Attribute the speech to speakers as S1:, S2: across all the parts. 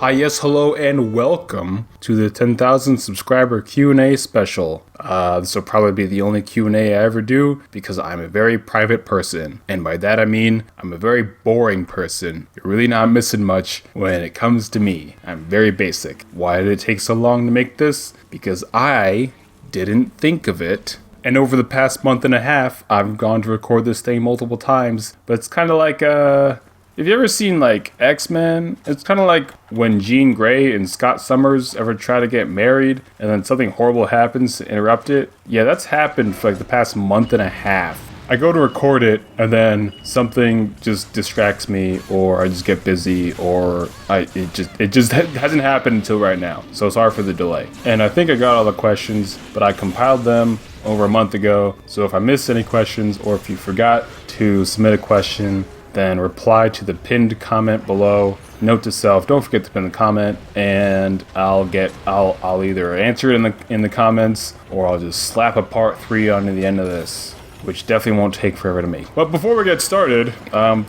S1: Hi, yes, hello, and welcome to the 10,000 subscriber Q&A special. This will probably be the only Q&A I ever do because I'm a very private person. And by that I mean, I'm a very boring person. You're really not missing much when it comes to me. I'm very basic. Why did it take so long to make this? Because I didn't think of it. And over the past month and a half, I've gone to record this thing multiple times. But it's kind of like, have you ever seen, like, X-Men? It's kind of like when Jean Grey and Scott Summers ever try to get married, and then something horrible happens to interrupt it. Yeah, that's happened for, like, the past month and a half. I go to record it, and then something just distracts me, or I just get busy, or it just hasn't happened until right now. So sorry for the delay. And I think I got all the questions, but I compiled them over a month ago. So if I missed any questions, or if you forgot to submit a question, then reply to the pinned comment below. Note to self, don't forget to pin the comment, and I'll either answer it in the comments, or I'll just slap a part 3 onto the end of this, which definitely won't take forever to make. But before we get started,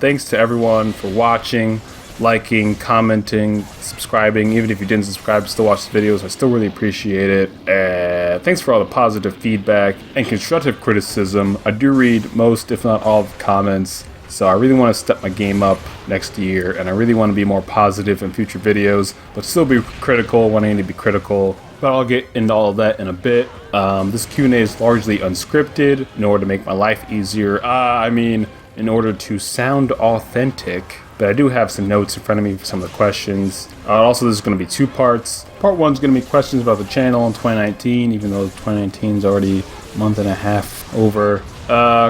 S1: thanks to everyone for watching, liking, commenting, subscribing. Even if you didn't subscribe, still watch the videos. I still really appreciate it. Thanks for all the positive feedback and constructive criticism. I do read most, if not all, of the comments. So I really want to step my game up next year, and I really want to be more positive in future videos, but still be critical when I need to be critical. But I'll get into all of that in a bit. This Q&A is largely unscripted in order to make my life easier. In order to sound authentic. But I do have some notes in front of me for some of the questions. Also, this is going to be 2 parts. Part 1 is going to be questions about the channel in 2019, even though 2019 is already a month and a half over.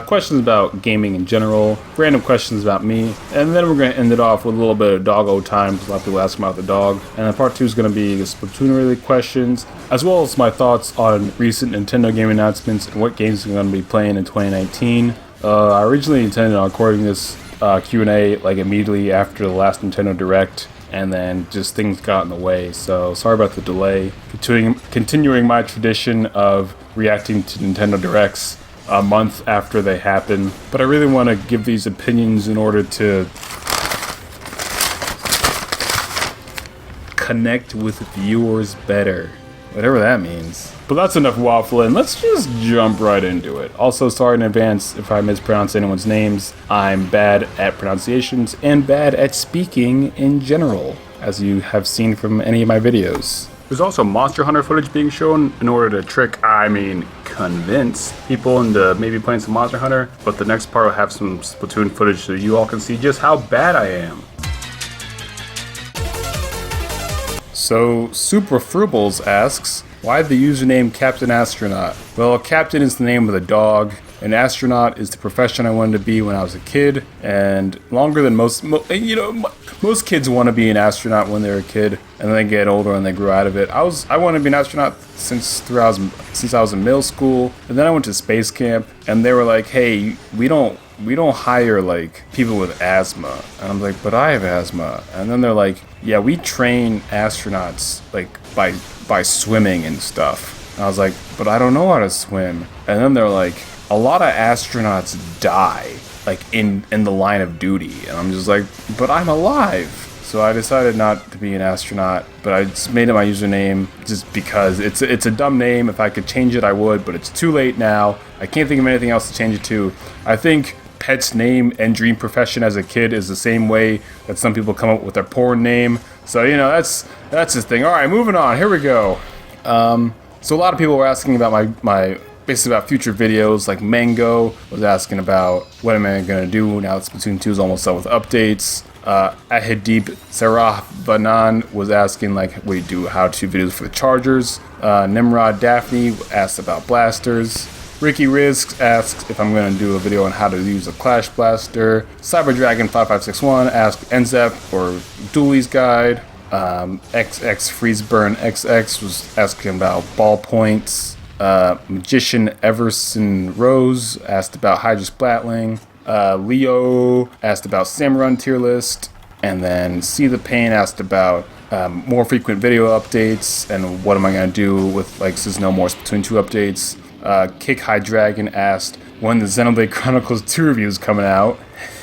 S1: Questions about gaming in general, random questions about me, and then we're going to end it off with a little bit of doggo time, because a lot of people ask about the dog. And then part 2 is going to be the Splatoon-related questions, as well as my thoughts on recent Nintendo game announcements and what games I'm going to be playing in 2019. I originally intended on recording this Q&A like immediately after the last Nintendo Direct, and then just things got in the way, so sorry about the delay. Continuing my tradition of reacting to Nintendo Directs a month after they happen, but I really want to give these opinions in order to connect with viewers better, whatever that means. But that's enough waffling. Let's just jump right into it. Also, sorry in advance if I mispronounce anyone's names. I'm bad at pronunciations and bad at speaking in general, as you have seen from any of my videos. There's also Monster Hunter footage being shown in order to convince people into maybe playing some Monster Hunter, but the next part will have some Splatoon footage so you all can see just how bad I am. So, Super Frubles asks, why the username Captain Astronaut? Well, Captain is the name of the dog, and astronaut is the profession I wanted to be when I was a kid, and longer than most kids want to be an astronaut when they're a kid, and then they get older and they grow out of it. I wanted to be an astronaut since I was in middle school, and then I went to space camp, and they were like, hey, we don't hire like people with asthma. And I'm like, but I have asthma. And then they're like, yeah, we train astronauts like by swimming and stuff. And I was like, but I don't know how to swim. And then they're like, a lot of astronauts die like in the line of duty. And I'm just like, but I'm alive. So I decided not to be an astronaut, but I just made it my username just because it's a dumb name. If I could change it, I would, but it's too late now. I can't think of anything else to change it to. I think pet's name and dream profession as a kid is the same way that some people come up with their porn name. So, that's the thing. All right, moving on. Here we go. So a lot of people were asking about my basically about future videos. Like Mango was asking about what am I going to do now that Splatoon 2 is almost done with updates. Ahidib Sarah Banan was asking like what do you do how-to videos for the Chargers. Nimrod Daphne asked about blasters. Ricky Rizk asks if I'm going to do a video on how to use a Clash Blaster. CyberDragon5561 asked NZEP or Dooley's Guide. XX Freezeburn XX was asking about ballpoints. Magician Everson Rose asked about Hydra Splatling. Leo asked about Samrun tier list. And then See the Pain asked about more frequent video updates and what am I going to do with like since no more Splatoon 2 updates. Kick High Dragon asked when the Xenoblade Chronicles 2 review is coming out.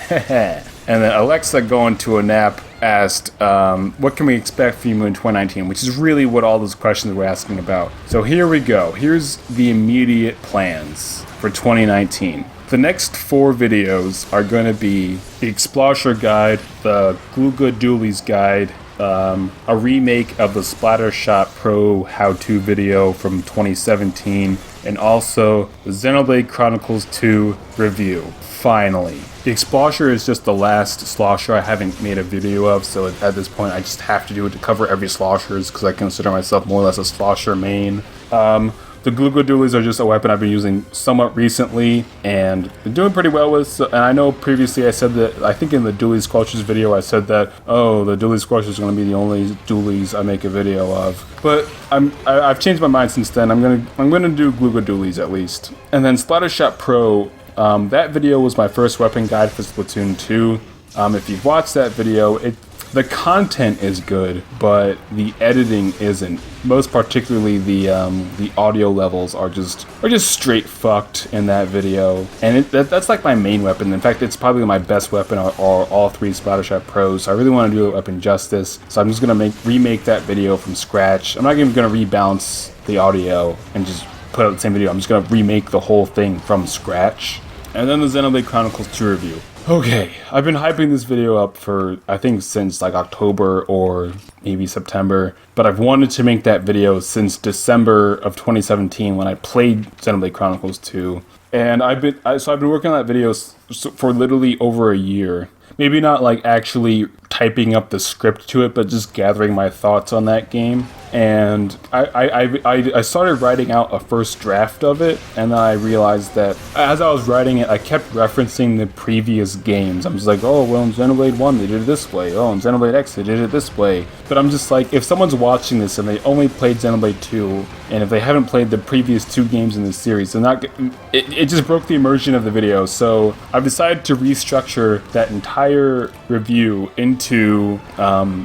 S1: And then Alexa Going to a Nap asked, what can we expect from you in 2019, which is really what all those questions were asking about. So here we go. Here's the immediate plans for 2019. The next 4 videos are going to be the Trislosher guide, the Gluga Dualies guide, a remake of the Splattershot Pro how-to video from 2017, and also the Xenoblade Chronicles 2 review. Finally. The Trislosher is just the last slosher I haven't made a video of, so at this point I just have to do it to cover every sloshers because I consider myself more or less a slosher main. The Gluga Dualies are just a weapon I've been using somewhat recently and been doing pretty well with. And I know previously I said that, I think in the Dualies Squelchers video I said that, oh, the Dualies Squelchers is going to be the only Dualies I make a video of. But I've changed my mind since then. I'm gonna do Gluga Dualies at least. And then Splattershot Pro, that video was my first weapon guide for Splatoon 2. If you've watched that video, the content is good, but the editing isn't. Most particularly the audio levels are just straight fucked in that video, and that's like my main weapon. In fact, it's probably my best weapon are all 3 Splattershot Pros. So I really want to do the weapon justice. So I'm just gonna remake that video from scratch. I'm not even gonna rebalance the audio and just put out the same video. I'm just gonna remake the whole thing from scratch. And then the Xenoblade Chronicles 2 review. Okay, I've been hyping this video up for, I think, since like October or maybe September, but I've wanted to make that video since December of 2017 when I played Xenoblade Chronicles 2. And I've been working on that video for literally over a year. Maybe not like actually typing up the script to it, but just gathering my thoughts on that game. And I started writing out a first draft of it, and then I realized that as I was writing it, I kept referencing the previous games. I'm just like, oh, well, in Xenoblade 1 they did it this way. Oh, in Xenoblade X they did it this way. But I'm just like, if someone's watching this and they only played Xenoblade 2, and if they haven't played the previous 2 games in this series, they're not. It just broke the immersion of the video. So I've decided to restructure that entire review into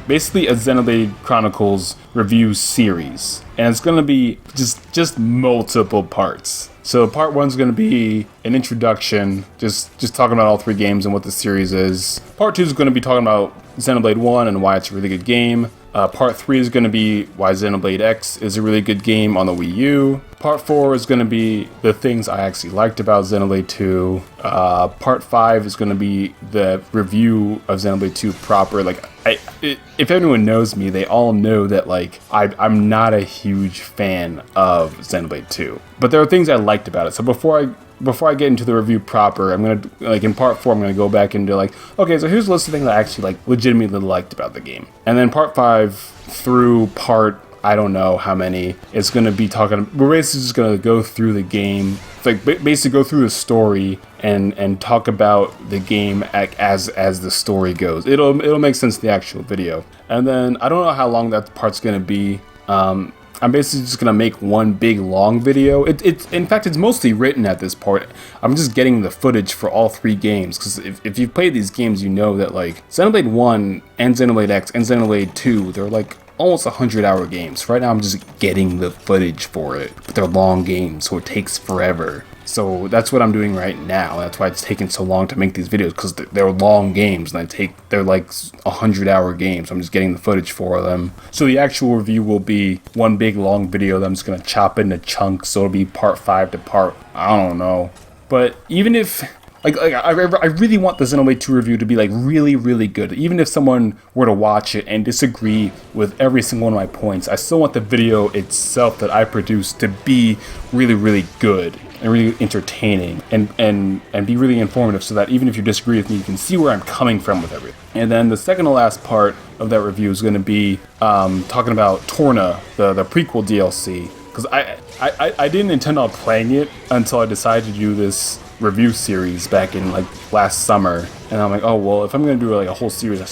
S1: basically a Xenoblade Chronicles review series, and it's gonna be just multiple parts. So part 1's gonna be an introduction, just talking about all 3 games and what the series is. Part 2 is gonna be talking about Xenoblade 1 and why it's a really good game. Part 3 is going to be why Xenoblade X is a really good game on the Wii U. Part 4 is going to be the things I actually liked about Xenoblade 2. Part 5 is going to be the review of Xenoblade 2 proper. Like, if anyone knows me, they all know that like I'm not a huge fan of Xenoblade 2. But there are things I liked about it. So before I get into the review proper, I'm gonna, like in part 4, I'm gonna go back into like, okay, so here's a list of things I actually like legitimately liked about the game. And then part 5 through part, I don't know how many, it's gonna be we're basically just gonna go through the game, like basically go through the story and talk about the game as the story goes. It'll make sense in the actual video. And then I don't know how long that part's gonna be. I'm basically just gonna make one big long video. In fact, it's mostly written at this point. I'm just getting the footage for all 3 games, because if you've played these games, you know that like Xenoblade 1 and Xenoblade X and Xenoblade 2, they're like almost 100-hour games. Right now, I'm just getting the footage for it. But they're long games, so it takes forever. So that's what I'm doing right now. That's why it's taking so long to make these videos, because they're long games and they're like 100-hour games. I'm just getting the footage for them. So the actual review will be one big long video that I'm just gonna chop into chunks. So it'll be part 5 to part, I don't know. But even if I really want the Xenoblade 2 review to be like really, really good. Even if someone were to watch it and disagree with every single one of my points, I still want the video itself that I produce to be really, really good and really entertaining and be really informative, so that even if you disagree with me, you can see where I'm coming from with everything. And then the second to last part of that review is going to be talking about Torna, the prequel DLC, because I didn't intend on playing it until I decided to do this review series back in like last summer, and I'm like, oh well, if I'm gonna do like a whole series, I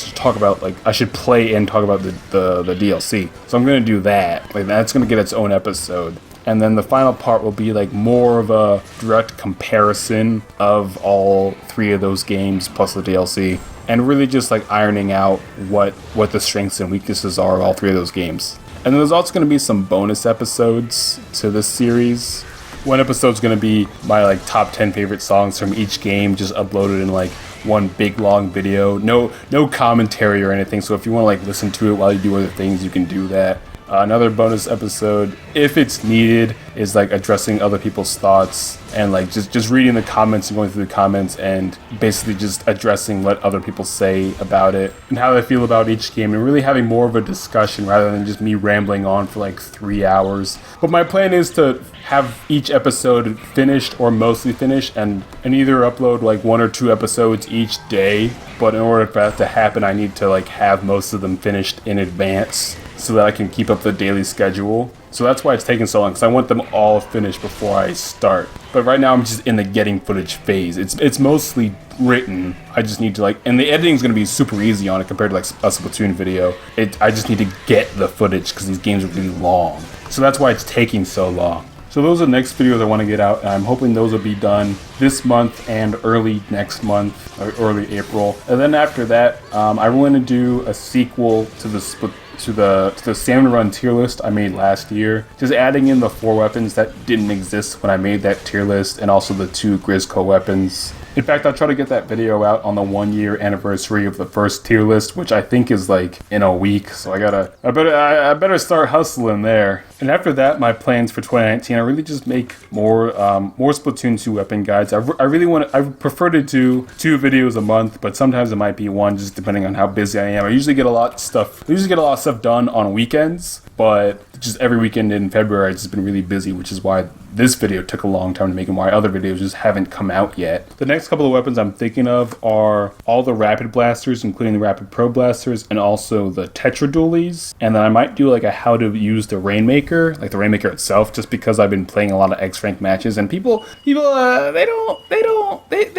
S1: should play and talk about the DLC. So I'm gonna do that. Like, that's gonna get its own episode. And then the final part will be like more of a direct comparison of all 3 of those games plus the DLC, and really just like ironing out what the strengths and weaknesses are of all 3 of those games. And then there's also going to be some bonus episodes to this series. One episode's going to be my like top 10 favorite songs from each game, just uploaded in like one big long video. No commentary or anything. So if you want to like listen to it while you do other things, you can do that. Another bonus episode, if it's needed, is like addressing other people's thoughts and like just reading the comments and going through the comments and basically just addressing what other people say about it and how they feel about each game and really having more of a discussion rather than just me rambling on for like 3 hours. But my plan is to have each episode finished or mostly finished and either upload like 1 or 2 episodes each day. But in order for that to happen, I need to like have most of them finished in advance so that I can keep up the daily schedule. So that's why it's taking so long, because I want them all finished before I start. But right now I'm just in the getting footage phase. It's mostly written. I just need to like, and the editing is going to be super easy on it compared to like a Splatoon video. I just need to get the footage because these games are really long. So that's why it's taking so long. So those are the next videos I want to get out, and I'm hoping those will be done this month and early next month, or early April. And then after that, I want to do a sequel to the Salmon Run tier list I made last year, just adding in the 4 weapons that didn't exist when I made that tier list, and also the 2 Grizzco weapons. In fact, I'll try to get that video out on the 1-year anniversary of the first tier list, which I think is like in a week. So I better start hustling there. And after that, my plans for 2019 are really just make more Splatoon 2 weapon guides. I prefer to do 2 videos a month, but sometimes it might be 1, just depending on how busy I am. I usually get a lot of stuff done on weekends, but just every weekend in February I've just been really busy, which is why this video took a long time to make and why other videos just haven't come out yet. The next couple of weapons I'm thinking of are all the Rapid Blasters, including the Rapid Pro Blasters, and also the Tetra Dualies. And then I might do like a how to use the Rainmaker, like the Rainmaker itself, just because I've been playing a lot of X-Rank matches, and people they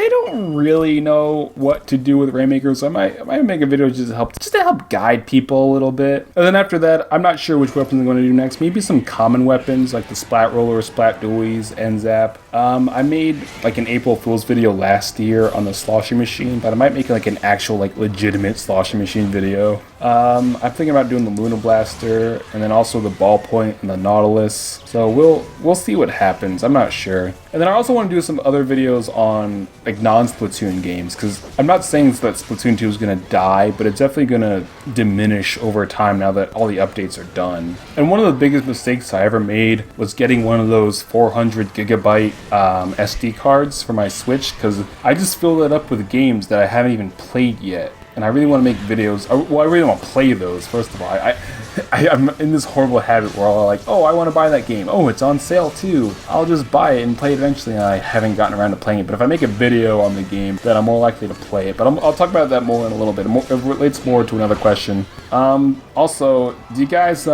S1: don't really know what to do with Rainmakers. So I might make a video just to help guide people a little bit. And then after that, I'm not sure which weapons I'm going to do next. Maybe some common weapons like the Splat Roller, Splat Dualies, and Zap. I made like an April Fool's video last year on the sloshing machine, but I might make like an actual like legitimate sloshing machine video. I'm thinking about doing the Luna Blaster and then also the Ballpoint and the Nautilus. So we'll see what happens. I'm not sure. And then I also want to do some other videos on like non-Splatoon games, because I'm not saying that Splatoon 2 is going to die, but it's definitely going to diminish over time now that all the updates are done. And one of the biggest mistakes I ever made was getting one of those 400 gigabyte SD cards for my Switch, because I just filled it up with games that I haven't even played yet. And I really want to make videos. Well, I really want to play those, first of all. I'm in this horrible habit where I'm like, oh, I want to buy that game. Oh, it's on sale too. I'll just buy it and play it eventually, and I haven't gotten around to playing it. But if I make a video on the game, then I'm more likely to play it. But I'll talk about that more in a little bit. It relates more to another question. Also, do you guys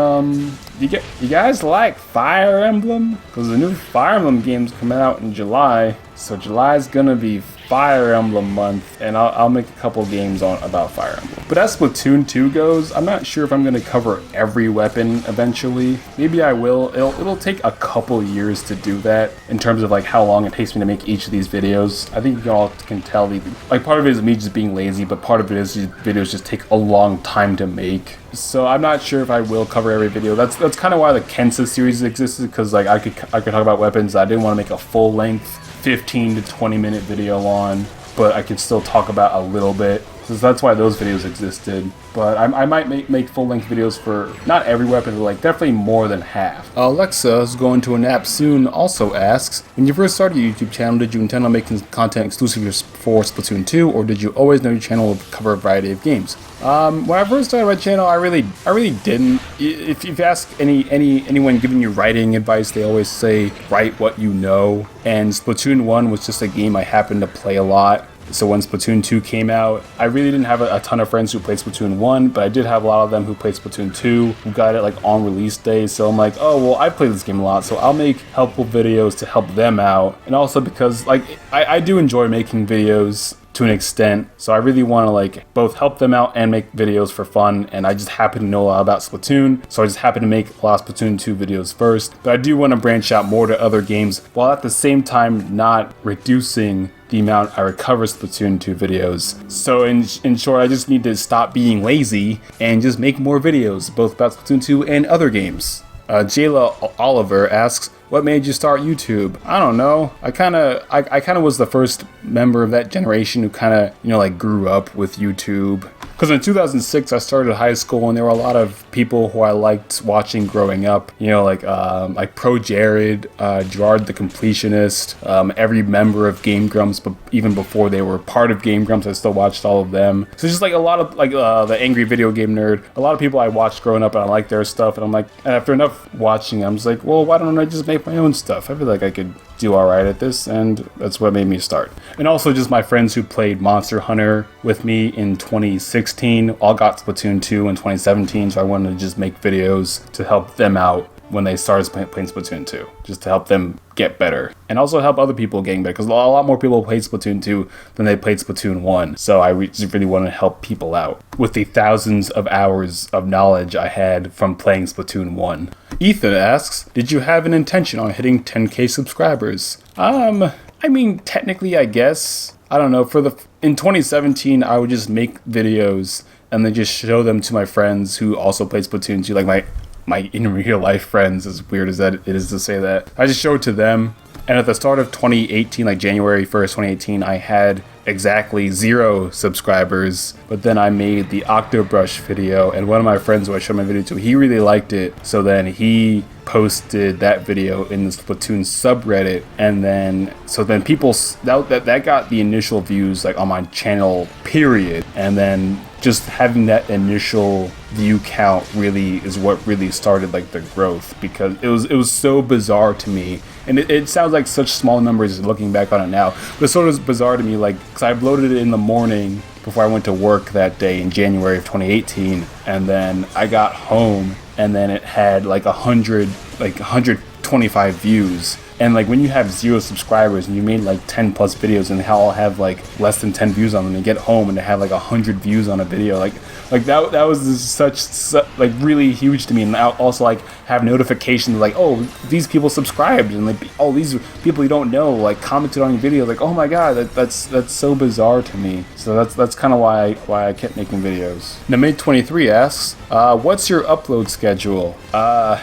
S1: like Fire Emblem? Because the new Fire Emblem game's coming out in July. So July's gonna be Fire Emblem month, and I'll make a couple games about Fire Emblem. But as Splatoon 2 goes, I'm not sure if I'm going to cover every weapon eventually. Maybe I will. It'll take a couple years to do that in terms of like how long it takes me to make each of these videos. I think you all can tell, like part of it is me just being lazy, but part of it is these videos just take a long time to make. So I'm not sure if I will cover every video. That's kind of why the Kensa series existed, because like I could talk about weapons I didn't want to make a full length 15 to 20 minute video on, but I could still talk about a little bit. So that's why those videos existed. But I might make full-length videos for not every weapon, but like definitely more than half. Alexa is going to a nap soon also asks, when you first started your YouTube channel, did you intend on making content exclusively for Splatoon 2, or did you always know your channel would cover a variety of games? When I first started my channel, I really didn't. If you ask anyone giving you writing advice, they always say write what you know. And Splatoon 1 was just a game I happened to play a lot. So when Splatoon 2 came out, I really didn't have a ton of friends who played Splatoon 1, but I did have a lot of them who played Splatoon 2, who got it like on release day. So I'm like, oh, well, I play this game a lot, so I'll make helpful videos to help them out. And also because like I do enjoy making videos to an extent, so I really want to like both help them out and make videos for fun, and I just happen to know a lot about Splatoon, so I just happen to make a lot of Splatoon 2 videos first. But I do want to branch out more to other games, while at the same time not reducing the amount I recover Splatoon 2 videos. So in short, I just need to stop being lazy and just make more videos, both about Splatoon 2 and other games. Jayla Oliver asks, what made you start YouTube? I don't know. I kind of was the first member of that generation who kind of, like grew up with YouTube. Because in 2006, I started high school, and there were a lot of people who I liked watching growing up. Like Pro Jared, Gerard the Completionist, every member of Game Grumps, but even before they were part of Game Grumps, I still watched all of them. So just like a lot of the Angry Video Game Nerd, a lot of people I watched growing up, and I liked their stuff. And I'm like, and after enough watching, I'm just like, well, why don't I just make my own stuff? I feel like I could do all right at this, and that's what made me start. And also just my friends who played Monster Hunter with me in 2016 all got Splatoon 2 in 2017, so I wanted to just make videos to help them out when they started playing Splatoon 2, just to help them get better, and also help other people getting better, because a lot more people played Splatoon 2 than they played Splatoon 1, so I just really want to help people out with the thousands of hours of knowledge I had from playing Splatoon 1. Ethan asks, did you have an intention on hitting 10k subscribers? I mean, technically, I guess. I don't know, in 2017, I would just make videos and then just show them to my friends who also played Splatoon 2, like my in real life friends, as weird as that it is to say that. I just showed it to them, and at the start of 2018, like January 1st, 2018, I had exactly 0 subscribers, but then I made the Octobrush video, and one of my friends who I showed my video to, he really liked it, so then he posted that video in the Splatoon subreddit, and then people that got the initial views like on my channel, period, and then just having that initial view count really is what really started like the growth, because it was so bizarre to me, and it sounds like such small numbers looking back on it now, but it's sort of bizarre to me, like, because I uploaded it in the morning before I went to work that day in January of 2018, and then I got home, and then it had like 125 views. And like when you have 0 subscribers and you made like 10 plus videos and they all have like less than 10 views on them, and you get home and they have like 100 views on a video, like that was such like really huge to me. And I also like have notifications like, oh, these people subscribed, and like all these people you don't know like commented on your video, like, oh my god, that's so bizarre to me. So that's kind of why I kept making videos. Namade23 asks, what's your upload schedule?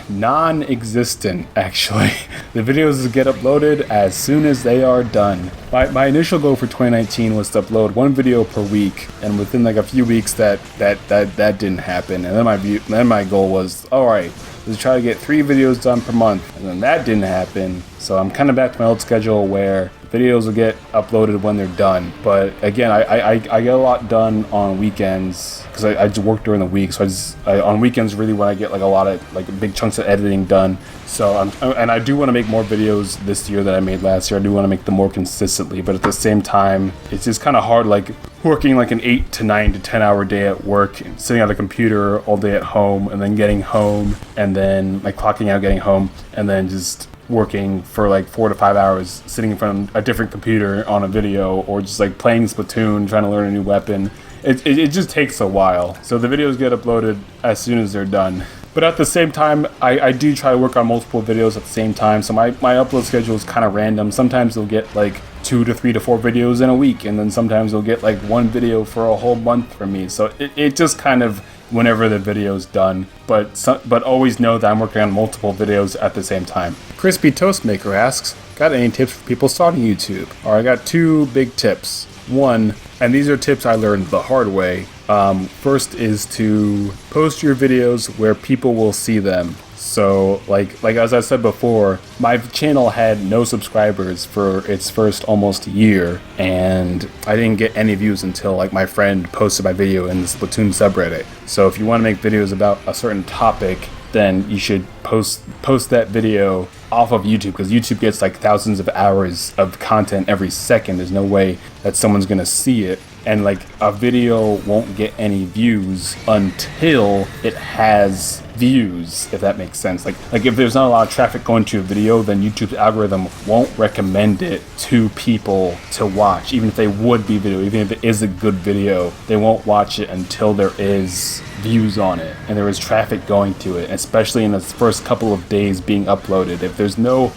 S1: Non-existent, actually. The videos get uploaded as soon as they are done. My initial goal for 2019 was to upload 1 video per week, and within like a few weeks that didn't happen. And then my goal was, all right, let's try to get 3 videos done per month, and then that didn't happen. So I'm kind of back to my old schedule where videos will get uploaded when they're done. But again, I get a lot done on weekends because I just work during the week. So on weekends really when I get like a lot of like big chunks of editing done. So I do want to make more videos this year than I made last year. I do want to make them more consistently, but at the same time, it's just kind of hard, like working like an 8 to 9 to 10 hour day at work, sitting at a computer all day at home, and then getting home, and then like clocking out, getting home, and then just working for like 4 to 5 hours, sitting in front of a different computer on a video, or just like playing Splatoon, trying to learn a new weapon. It just takes a while. So the videos get uploaded as soon as they're done. But at the same time, I do try to work on multiple videos at the same time. So my upload schedule is kind of random. Sometimes you'll get like 2 to 3 to 4 videos in a week, and then sometimes you'll get like 1 video for a whole month from me. So it just kind of whenever the video's done, but always know that I'm working on multiple videos at the same time. Crispy Toastmaker asks, got any tips for people starting YouTube? All right, I got 2 big tips. One, and these are tips I learned the hard way. First is to post your videos where people will see them. So like as I said before, my channel had no subscribers for its first almost year, and I didn't get any views until like my friend posted my video in the Splatoon subreddit. So if you want to make videos about a certain topic, then you should post that video off of YouTube, because YouTube gets like thousands of hours of content every second. There's no way that someone's gonna see it, and like a video won't get any views until it has views, if that makes sense. Like if there's not a lot of traffic going to a video, then YouTube's algorithm won't recommend it to people to watch, even if they would be video, even if it is a good video, they won't watch it until there is views on it and there is traffic going to it, especially in the first couple of days being uploaded. If there's no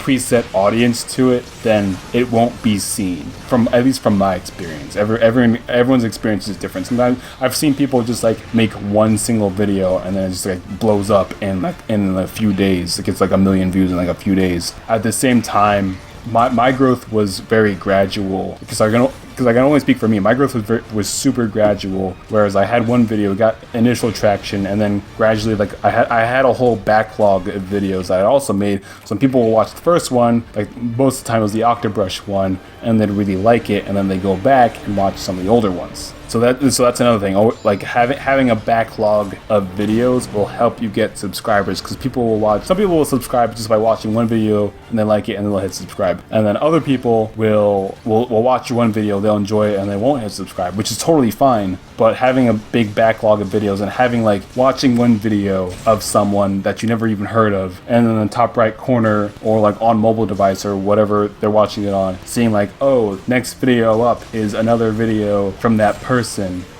S1: preset audience to it, then it won't be seen. At least from my experience. Everyone's experience is different. Sometimes I've seen people just like make one single video and then it just like blows up in a few days. It gets like 1 million views in like a few days. At the same time, my growth was very gradual because I can only speak for me. My growth was super gradual, whereas I had one video, got initial traction, and then gradually, like I had a whole backlog of videos I also made. Some people will watch the first one, like most of the time it was the Octobrush one, and they'd really like it, and then they go back and watch some of the older ones. So that's another thing. Like having a backlog of videos will help you get subscribers, because people will watch. Some people will subscribe just by watching one video and they like it and they'll hit subscribe. And then other people will watch your one video, they'll enjoy it and they won't hit subscribe, which is totally fine. But having a big backlog of videos and having like watching one video of someone that you never even heard of, and then in the top right corner or like on mobile device or whatever they're watching it on, seeing like, oh, next video up is another video from that person,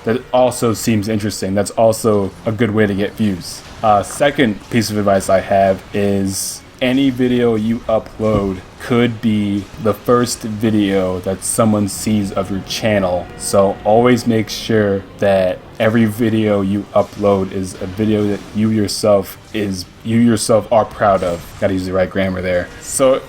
S1: that also seems interesting. That's also a good way to get views. Second piece of advice I have is any video you upload could be the first video that someone sees of your channel. So always make sure that every video you upload is a video that you yourself are proud of. Gotta use the right grammar there. So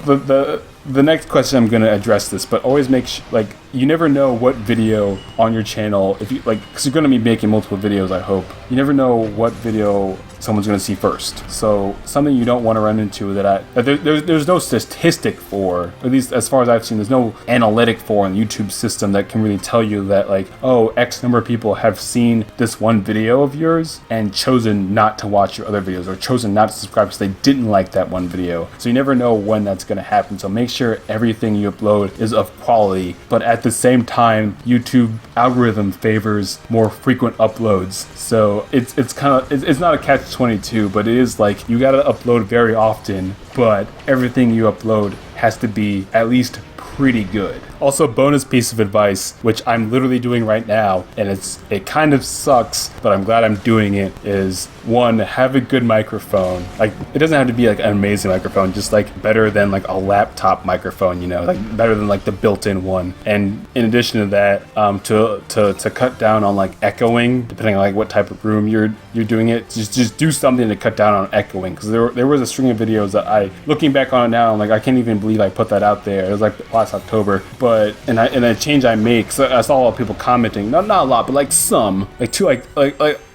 S1: the next question, I'm going to address this, but always make like, you never know what video on your channel, if you like, because you're going to be making multiple videos, I hope. You never know what video someone's going to see first. So something you don't want to run into that there's no statistic for, at least as far as I've seen, there's no analytic for in the YouTube system that can really tell you that like, oh, X number of people have seen this one video of yours and chosen not to watch your other videos, or chosen not to subscribe because they didn't like that one video. So you never know when that's going to happen. So make sure everything you upload is of quality, but at the same time, YouTube algorithm favors more frequent uploads. So it's not a catch-22, but it is like you gotta upload very often, but everything you upload has to be at least pretty good. Also, bonus piece of advice, which I'm literally doing right now, and it kind of sucks, but I'm glad I'm doing it, is one, have a good microphone. Like, it doesn't have to be like an amazing microphone, just like better than like a laptop microphone, you know, like better than like the built-in one. And in addition to that, to cut down on like echoing, depending on like what type of room you're doing it, just do something to cut down on echoing. Because there was a string of videos that looking back on it now, I'm like, I can't even believe I put that out there. It was like last October, but and a change I make, so I saw a lot of people commenting, not a lot, but like some, like two,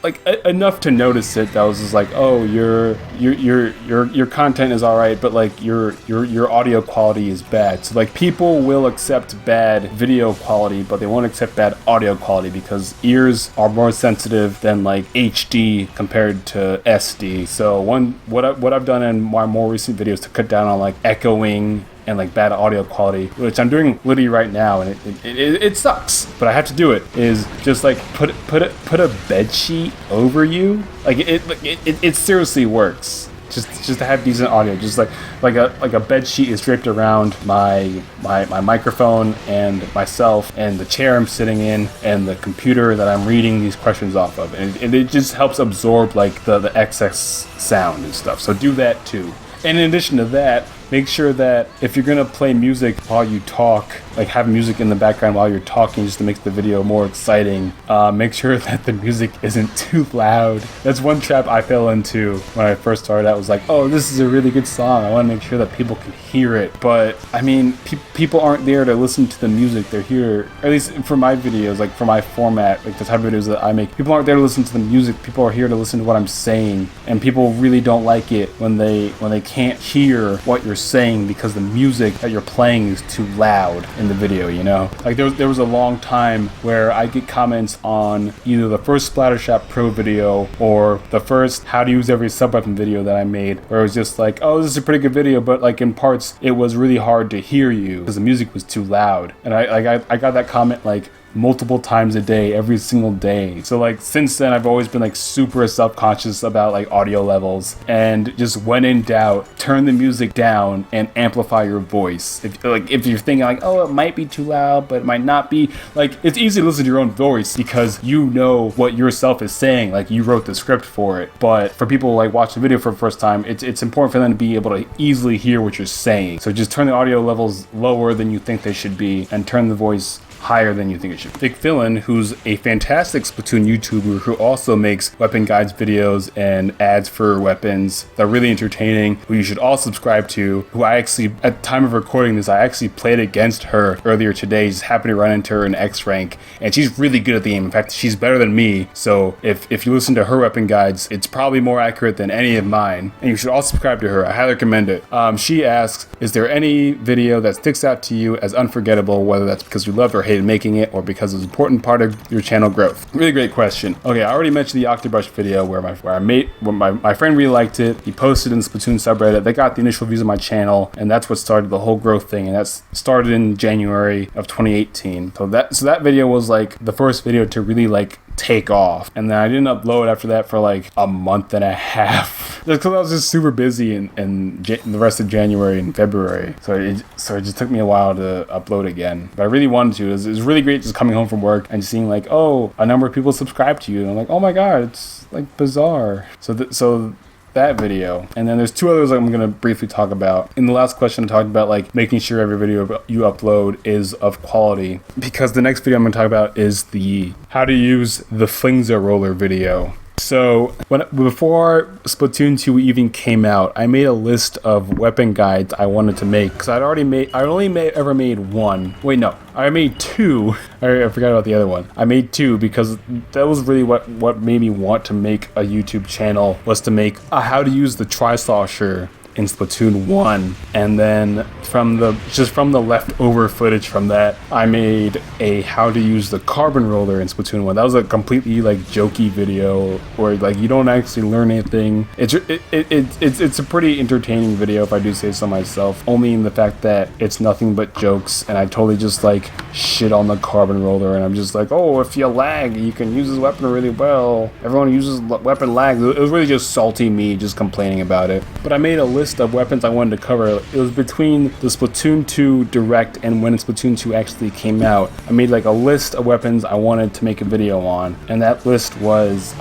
S1: like enough to notice it. That was just like, oh, your content is all right, but like your audio quality is bad. So like people will accept bad video quality, but they won't accept bad audio quality because ears are more sensitive than like HD compared to SD. So what I've done in my more recent videos to cut down on like echoing and like bad audio quality, which I'm doing literally right now, and it sucks, but I have to do it, is just like put a bed sheet over you. Like it seriously works. Just to have decent audio, just like a bed sheet is draped around my microphone and myself and the chair I'm sitting in and the computer that I'm reading these questions off of, and it just helps absorb like the excess sound and stuff. So do that too. And in addition to that, make sure that if you're going to play music while you talk, like have music in the background while you're talking just to make the video more exciting, make sure that the music isn't too loud. That's one trap I fell into when I first started out. Was like, oh, this is a really good song, I want to make sure that people can hear it. But I mean, people aren't there to listen to the music, they're here, at least for my videos, like for my format, like the type of videos that I make, people aren't there to listen to the music, people are here to listen to what I'm saying. And people really don't like it when they can't hear what you're saying because the music that you're playing is too loud in the video, you know? Like there was a long time where I get comments on either the first Splattershot Pro video or the first how to use every sub-weapon video that I made, where it was just like, oh, this is a pretty good video, but like in parts it was really hard to hear you because the music was too loud. And I got that comment like multiple times a day, every single day. So like since then, I've always been like super self-conscious about like audio levels, and just when in doubt, turn the music down and amplify your voice. If you're thinking like, oh, it might be too loud, but it might not be, like, it's easy to listen to your own voice because you know what yourself is saying, like you wrote the script for it. But for people like watching the video for the first time, it's important for them to be able to easily hear what you're saying. So just turn the audio levels lower than you think they should be, and turn the voice higher than you think it should. Big Villain, who's a fantastic Splatoon YouTuber who also makes weapon guides videos and ads for weapons that are really entertaining, who you should all subscribe to, who I actually, at the time of recording this, I actually played against her earlier today. Just happened to run into her in X rank, and she's really good at the game. In fact, she's better than me. So if you listen to her weapon guides, it's probably more accurate than any of mine, and you should all subscribe to her. I highly recommend it. She asks, is there any video that sticks out to you as unforgettable, whether that's because you loved or hated making it, or because it's an important part of your channel growth? Really great question. Okay, I already mentioned the Octobrush video where my friend really liked it. He posted in the Splatoon subreddit. They got the initial views of my channel, and that's what started the whole growth thing, and that's started in January of 2018. So that video was like the first video to really like take off, and then I didn't upload after that for like a month and a half just because I was just super busy in the rest of January and February, so it just took me a while to upload again. But I really wanted to. It was really great just coming home from work and seeing like, oh, a number of people subscribe to you, and I'm like, oh my god, it's like bizarre. So that video, and then there's two others I'm going to briefly talk about. In the last question, I talked about like making sure every video you upload is of quality, because the next video I'm going to talk about is the how to use the Flingza roller video. So before Splatoon 2 even came out, I made a list of weapon guides I wanted to make, because I only ever made one. Wait, no, I made two. I forgot about the other one. I made two because that was really what made me want to make a YouTube channel, was to make a how to use the Trislosher in Splatoon 1, and then from the leftover footage from that, I made a how to use the carbon roller in Splatoon 1. That was a completely like jokey video where like you don't actually learn anything. It's a pretty entertaining video, if I do say so myself, only in the fact that it's nothing but jokes, and I totally just like shit on the carbon roller, and I'm just like, oh, if you lag, you can use this weapon really well. Everyone uses weapon lag. It was really just salty me just complaining about it. But I made a list of weapons I wanted to cover. It was between the Splatoon 2 Direct and when Splatoon 2 actually came out. I made like a list of weapons I wanted to make a video on, and that list was the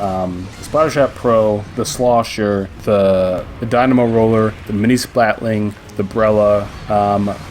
S1: Splattershot Pro, the Slosher, the Dynamo Roller, the Mini Splatling, the Brella,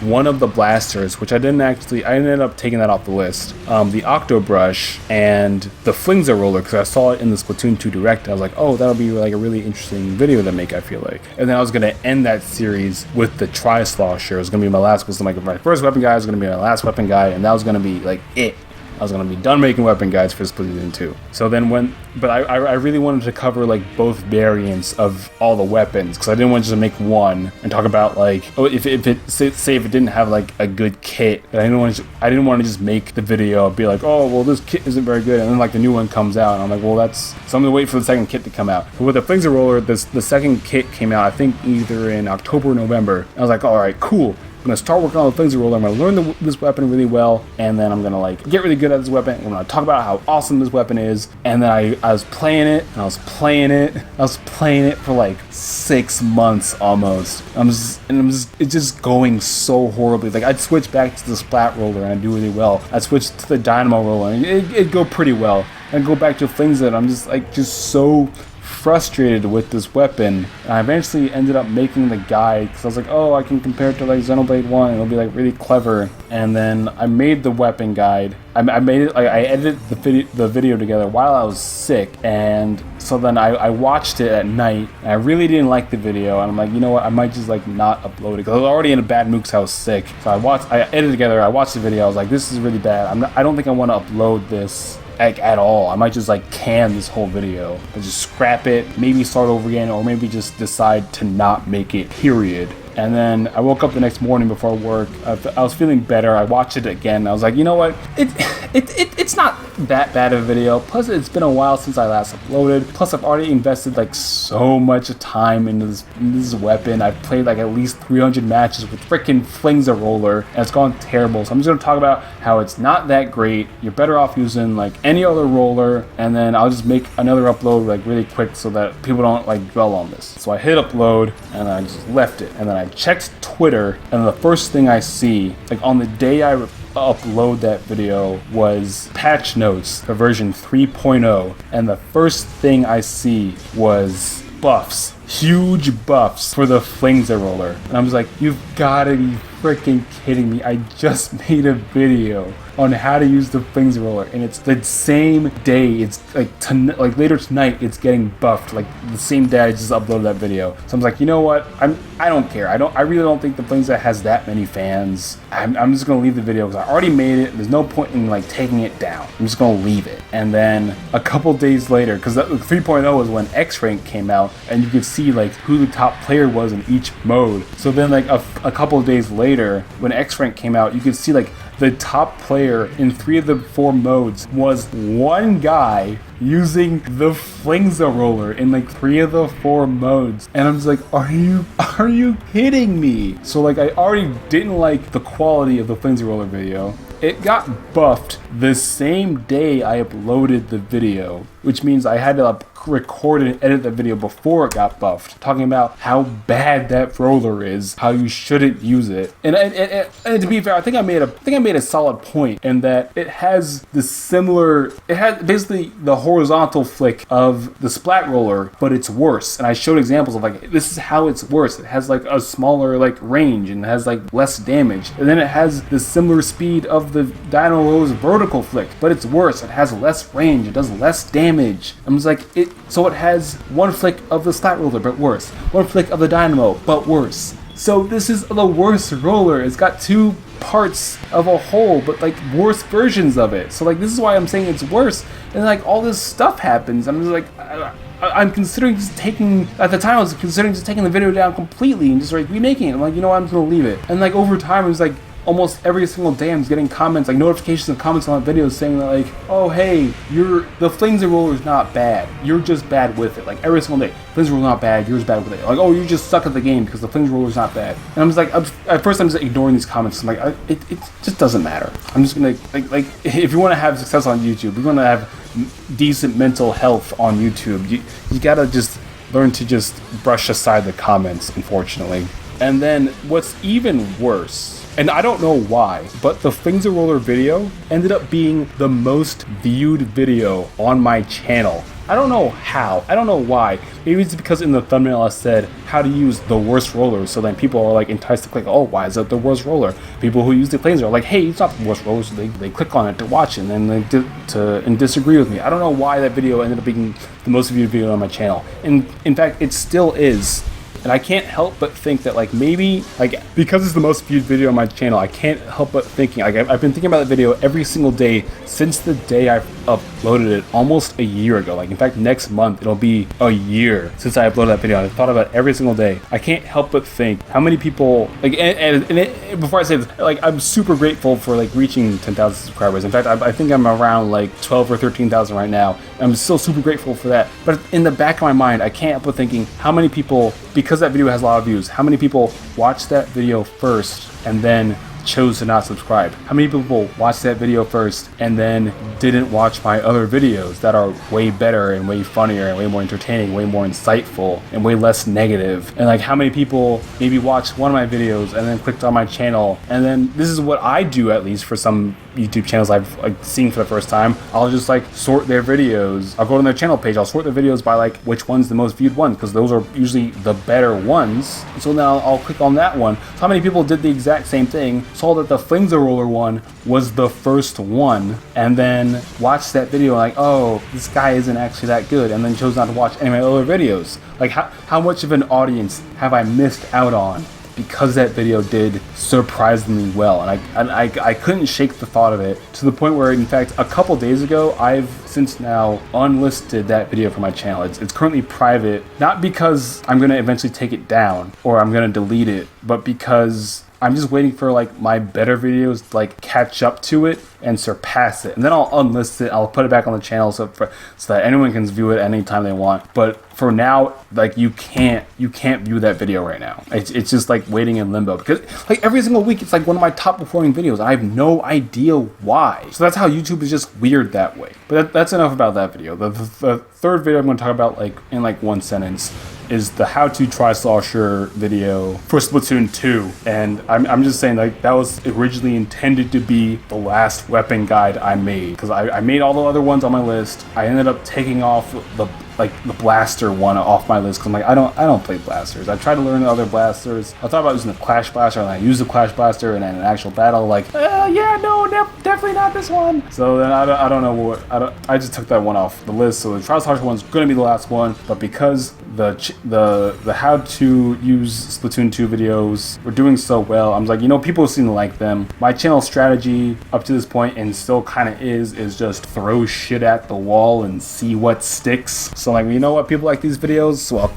S1: one of the blasters, which I ended up taking that off the list, the Octobrush, and the Flingza roller, because I saw it in the Splatoon 2 Direct. I was like, oh, that'll be like a really interesting video to make, I feel like. And then I was going to end that series with the Trislosher. It was going to be my first weapon guy, was going to be my last weapon guy, and that was going to be like it. I was going to be done making weapon guides for Splatoon 2. So then I really wanted to cover like both variants of all the weapons, because I didn't want to just make one and talk about like, oh, if it didn't have like a good kit, I didn't want to just make the video be like, oh, well, this kit isn't very good, and then like the new one comes out, and I'm like, well, so I'm gonna wait for the second kit to come out. But with the Flingza roller, the second kit came out, I think either in October or November. I was like, all right, cool. I'm going to start working on the Flingza roller. I'm going to learn this weapon really well, and then I'm going to like get really good at this weapon. I'm going to talk about how awesome this weapon is. And then I was playing it, and I was playing it for like 6 months almost. It's just going so horribly. Like I'd switch back to the Splat roller and I'd do really well. I'd switch to the Dynamo roller and it'd go pretty well. I'd go back to Flingza, and I'm just so frustrated with this weapon, and I eventually ended up making the guide because I was like, oh, I can compare it to like Xenoblade 1, it'll be like really clever. And then I made the weapon guide. I made it, like I edited the video together while I was sick, and so then I watched it at night, and I really didn't like the video, and I'm like, you know what, I might just like not upload it, because I was already in a bad Mook's house sick. So I edited together, I watched the video, I was like, this is really bad. I don't think I want to upload this at all. I might just like can this whole video and just scrap it, maybe start over again, or maybe just decide to not make it, period. And then I woke up the next morning before work. I was feeling better. I watched it again. I was like, you know what? It's not that bad of a video. Plus, it's been a while since I last uploaded. Plus, I've already invested like so much time into this weapon. I've played like at least 300 matches with freaking Flings a Roller, and it's gone terrible. So I'm just gonna talk about how it's not that great. You're better off using like any other roller, and then I'll just make another upload like really quick so that people don't like dwell on this. So I hit upload and I just left it, and then I checked Twitter, and the first thing I see, like on the day I upload that video, was patch notes for version 3.0, and the first thing I see was buffs, huge buffs for the Flings a Roller, and I was like, you've gotta be freaking kidding me. I just made a video on how to use the Flings a Roller, and it's the same day. It's like later tonight it's getting buffed, like the same day I just uploaded that video. So I'm like, you know what, I don't care. I really don't think the Flings has that many fans. I'm just gonna leave the video because I already made it. There's no point in like taking it down. I'm just gonna leave it. And then a couple days later, because 3.0 was when X rank came out, and you could see like who the top player was in each mode. So then like a couple of days later, when X rank came out, you could see like the top player in 3 of the 4 modes was one guy using the Flings a Roller in like 3 of the 4 modes, and I'm just like, are you kidding me? So like, I already didn't like the quality of the Flings a Roller video. It got buffed the same day I uploaded the video, which means I had to record and edit the video before it got buffed, talking about how bad that roller is, how you shouldn't use it. And to be fair, I think I made a solid point in that it has basically the horizontal flick of the splat roller, but it's worse. And I showed examples of like, this is how it's worse. It has like a smaller like range, and it has like less damage. And then it has the similar speed of the Dino Rose vertical flick, but it's worse. It has less range. It does less damage. I'm just like, so it has one flick of the splat roller, but worse. One flick of the dynamo, but worse. So this is the worst roller. It's got 2 parts of a whole, but like worse versions of it. So like, this is why I'm saying it's worse. And like, all this stuff happens. I'm just like, I'm considering just taking, at the time I was considering just taking the video down completely and just like remaking it. I'm like, you know what, I'm just gonna leave it. And like, over time it was like, almost every single day I'm getting comments, like notifications of comments on my videos saying that like, oh hey, the Flings a Roller is not bad, you're just bad with it. Like every single day, Flings a Roller is not bad, you're just bad with it. Like, oh, you just suck at the game because the Flings a Roller is not bad. And I'm just like, at first I'm just ignoring these comments. I'm like, it just doesn't matter. I'm just gonna like if you want to have success on YouTube, you want to have decent mental health on YouTube, you gotta just learn to just brush aside the comments, unfortunately. And then what's even worse, and I don't know why, but the Flings a Roller video ended up being the most viewed video on my channel. I don't know how. I don't know why. Maybe it's because in the thumbnail I said how to use the worst roller, so then people are like enticed to click, oh, why is it the worst roller? People who use the Flings are like, hey, it's not the worst roller, so they click on it to watch it, and then and disagree with me. I don't know why that video ended up being the most viewed video on my channel. And in fact, it still is. And I can't help but think that like, maybe like, because it's the most viewed video on my channel, I can't help but thinking, like, I've been thinking about the video every single day since the day I uploaded it almost a year ago. Like, in fact, next month it'll be a year since I uploaded that video. I thought about it every single day. I can't help but think how many people like, before I say this, like, I'm super grateful for like reaching 10,000 subscribers. In fact, I think I'm around like 12 or 13,000 right now. I'm still super grateful for that. But in the back of my mind, I can't help but thinking how many people, because that video has a lot of views, how many people watched that video first and then chose to not subscribe? How many people watched that video first and then didn't watch my other videos that are way better and way funnier and way more entertaining, way more insightful and way less negative? And like, how many people maybe watched one of my videos and then clicked on my channel? And then this is what I do, at least for some YouTube channels I've like seen for the first time. I'll just like sort their videos. I'll go to their channel page. I'll sort their videos by like which one's the most viewed one, because those are usually the better ones. So now I'll click on that one. So how many people did the exact same thing, saw that the Flings a Roller one was the first one, and then watched that video like, oh, this guy isn't actually that good, and then chose not to watch any of my other videos? Like, how much of an audience have I missed out on because that video did surprisingly well, and I couldn't shake the thought of it, to the point where, in fact, a couple days ago, I've since now unlisted that video from my channel. It's currently private, not because I'm going to eventually take it down or I'm going to delete it, but because I'm just waiting for like my better videos to like catch up to it and surpass it, and then I'll unlist it. I'll put it back on the channel so that anyone can view it anytime they want. But for now, like you can't view that video right now. It's just like waiting in limbo, because like every single week it's like one of my top performing videos. I have no idea why. So that's how YouTube is just weird that way. But that's enough about that video. The third video I'm going to talk about, like in like one sentence, is the how to Trislosher video for Splatoon 2. And I'm just saying, like, that was originally intended to be the last weapon guide I made, because I made all the other ones on my list. I ended up taking off the blaster one off my list, because I'm like, I don't play blasters. I tried to learn the other blasters. I thought about using the Clash Blaster, and I used the Clash Blaster, and in an actual battle, like, yeah, no, definitely not this one. So then I don't know what, I just took that one off the list. So the Trislosher one's gonna be the last one, but because the how to use Splatoon 2 videos were doing so well, I'm like, people seem to like them. My channel strategy up to this point, and still kind of is just throw shit at the wall and see what sticks. So I'm like, you know what, people like these videos, so I'll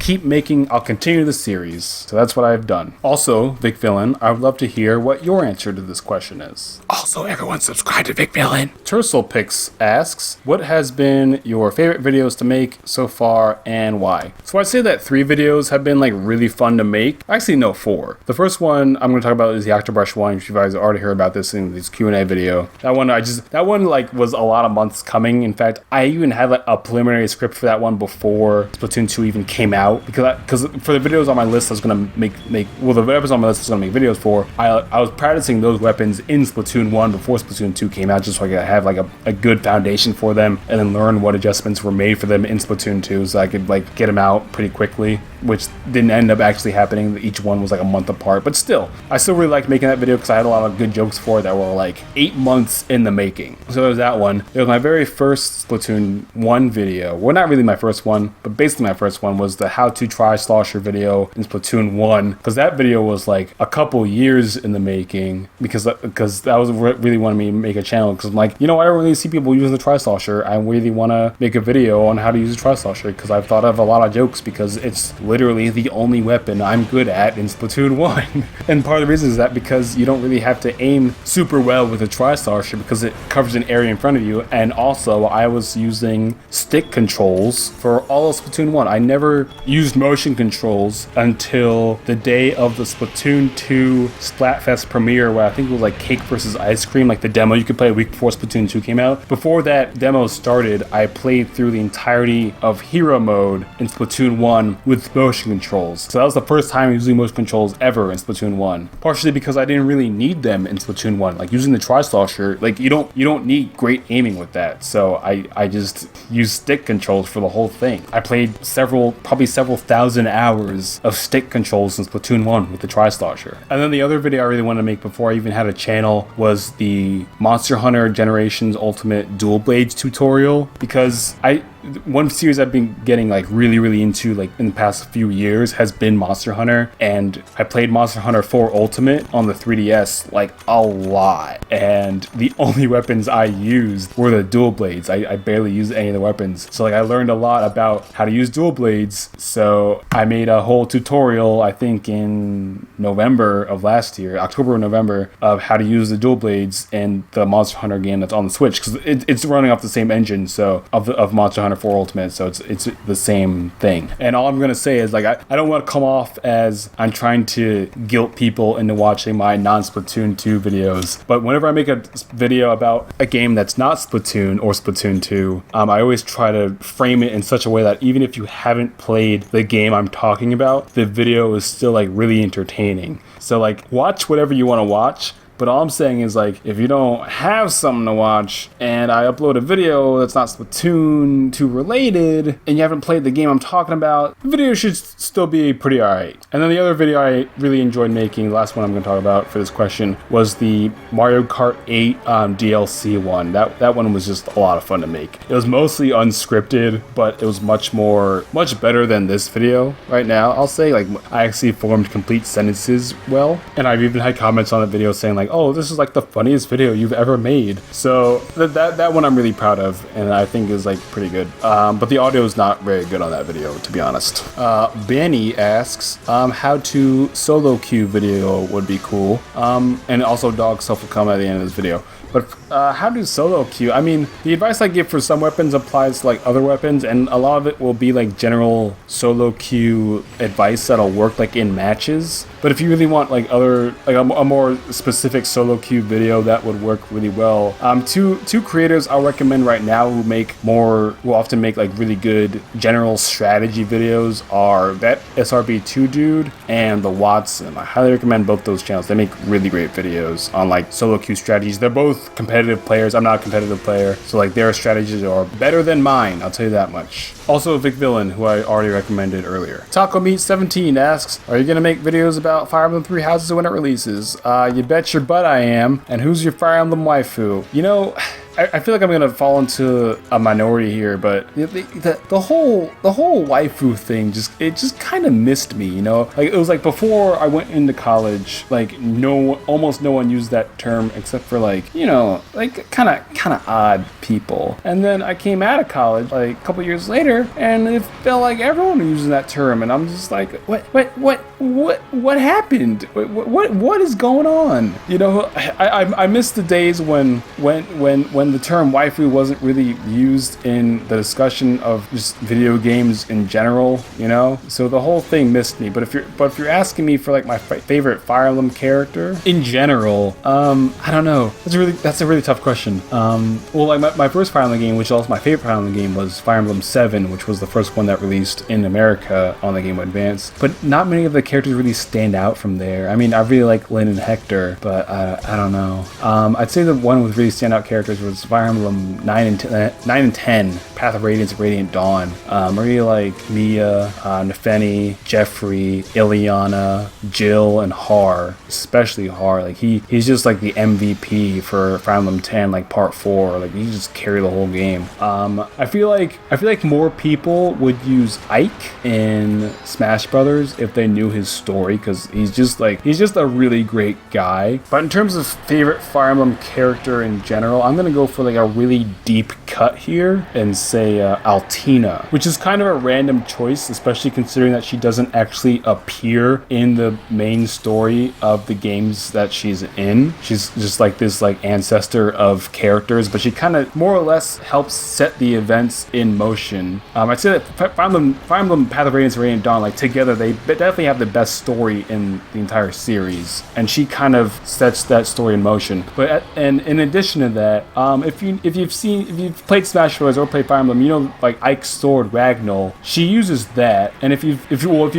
S1: continue the series. So that's what I've done. Also, Vic Villain, I would love to hear what your answer to this question is. Also, everyone subscribe to Vic Villain. Turselpix asks, what has been your favorite videos to make so far and why? So I'd say that 3 videos have been like really fun to make. Actually, no, 4. The first one I'm going to talk about is the Octobrush one, which you guys already heard about this in this Q&A video. That one like was a lot of months coming. In fact, I even had like a preliminary script for that one before Splatoon 2 even came out, because for the videos on my list I was going to make the weapons on my list I was going to make videos for, I was practicing those weapons in Splatoon 1 before Splatoon 2 came out, just so I could have like a good foundation for them, and then learn what adjustments were made for them in Splatoon 2, so I could like get them out pretty quickly, which didn't end up actually happening. Each one was like a month apart, but still, I still really liked making that video because I had a lot of good jokes for it that were like 8 months in the making. So there was that one. It was my very first Splatoon 1 video. Well, not really my first one, but basically my first one was the how to Trislosher video in Splatoon 1, because that video was like a couple years in the making, because that was really wanting me to make a channel, because I'm like, I don't really see people using the Trislosher. I really want to make a video on how to use the Trislosher, because I've thought of a lot of jokes, because it's literally the only weapon I'm good at in Splatoon 1. And part of the reason is that because you don't really have to aim super well with a Trislosher, because it covers an area in front of you. And also, I was using stick controls for all of Splatoon 1. I never used motion controls until the day of the Splatoon 2 Splatfest premiere, where I think it was like Cake versus Ice Cream, like the demo you could play a week before Splatoon 2 came out. Before that demo started, I played through the entirety of Hero Mode in Splatoon 1 with motion controls. So that was the first time using motion controls ever in Splatoon 1. Partially because I didn't really need them in Splatoon 1. Like using the Trislosher, like you don't need great aiming with that. So I just used stick controls for the whole thing. I played probably several thousand hours of stick controls in Splatoon 1 with the Trislosher. And then the other video I really wanted to make before I even had a channel was the Monster Hunter Generations Ultimate Dual Blades tutorial, because one series I've been getting like really into like in the past few years has been Monster Hunter, and I played Monster Hunter 4 Ultimate on the 3DS like a lot, and the only weapons I used were the dual blades. I barely used any of the weapons, so like I learned a lot about how to use dual blades. So I made a whole tutorial, I think in November of last year, October or November, of how to use the dual blades in the Monster Hunter game that's on the Switch, because it's running off the same engine of Monster Hunter 4 Ultimate, so it's the same thing. And all I'm gonna say is, like, I don't want to come off as I'm trying to guilt people into watching my non-Splatoon 2 videos, but whenever I make a video about a game that's not Splatoon or Splatoon 2, I always try to frame it in such a way that even if you haven't played the game I'm talking about, the video is still like really entertaining. So like, watch whatever you want to watch, But all I'm saying is, like, if you don't have something to watch and I upload a video that's not Splatoon 2 related and you haven't played the game I'm talking about, the video should still be pretty alright. And then the other video I really enjoyed making, the last one I'm going to talk about for this question, was the Mario Kart 8 DLC one. That one was just a lot of fun to make. It was mostly unscripted, but it was much better than this video right now. I'll say, like, I actually formed complete sentences well, and I've even had comments on the video saying, like, oh, this is like the funniest video you've ever made. So that one I'm really proud of, and I think is like pretty good. But the audio is not very good on that video, to be honest. Benny asks, how to solo queue video would be cool. And also dog stuff will come at the end of this video. But how to solo queue? I mean, the advice I give for some weapons applies to like other weapons, and a lot of it will be like general solo queue advice that'll work like in matches. But if you really want like other, like a more specific solo queue video that would work really well, two creators I'll recommend right now who often make like really good general strategy videos are that SRB2 dude and the Watson. I highly recommend both those channels. They make really great videos on like solo queue strategies. They're both competitive players. I'm not a competitive player, so like their strategies are better than mine, I'll tell you that much. Also Vic Villain, who I already recommended earlier. Taco Meat 17 asks, are you gonna make videos about Fire Emblem Three Houses when it releases? You bet your butt I am. And who's your Fire Emblem waifu? You know, I feel like I'm gonna fall into a minority here, but the whole waifu thing just kind of missed me, you know. Like, it was like before I went into college, like almost no one used that term except for like, you know, like kind of odd people. And then I came out of college like a couple years later, and it felt like everyone was using that term, and I'm just like, what happened? What is going on? You know, I miss the days when the term waifu wasn't really used in the discussion of just video games in general, you know? So the whole thing missed me. But if you're asking me for like my favorite Fire Emblem character in general, I don't know. That's a really tough question. Well, like my first Fire Emblem game, which is also my favorite Fire Emblem game, was Fire Emblem 7, which was the first one that released in America on the Game Boy Advance. But not many of the characters really stand out from there. I mean, I really like Lyn and Hector, but I don't know. I'd say the one with really standout characters was Fire Emblem 9 and 10, Path of Radiance, Radiant Dawn. I really like Mia, Nefeni, Jeffrey, Ileana, Jill, and Har, especially Har. Like he's just like the MVP for Fire Emblem 10, like part 4. Like, he just carry the whole game. I feel like more people would use Ike in Smash Brothers if they knew his story, because he's just a really great guy. But in terms of favorite Fire Emblem character in general, I'm gonna go for like a really deep cut here and say Altina, which is kind of a random choice, especially considering that she doesn't actually appear in the main story of the games that she's in. She's just like this like ancestor of characters, but she kind of more or less helps set the events in motion. I'd say that Fire Emblem Path of Radiance and Radiant Dawn, like together, they definitely have the best story in the entire series, and she kind of sets that story in motion. But and in addition to that, if you've played Smash Bros. Or played Fire Emblem, you know, like Ike's sword Ragnall, she uses that. And if you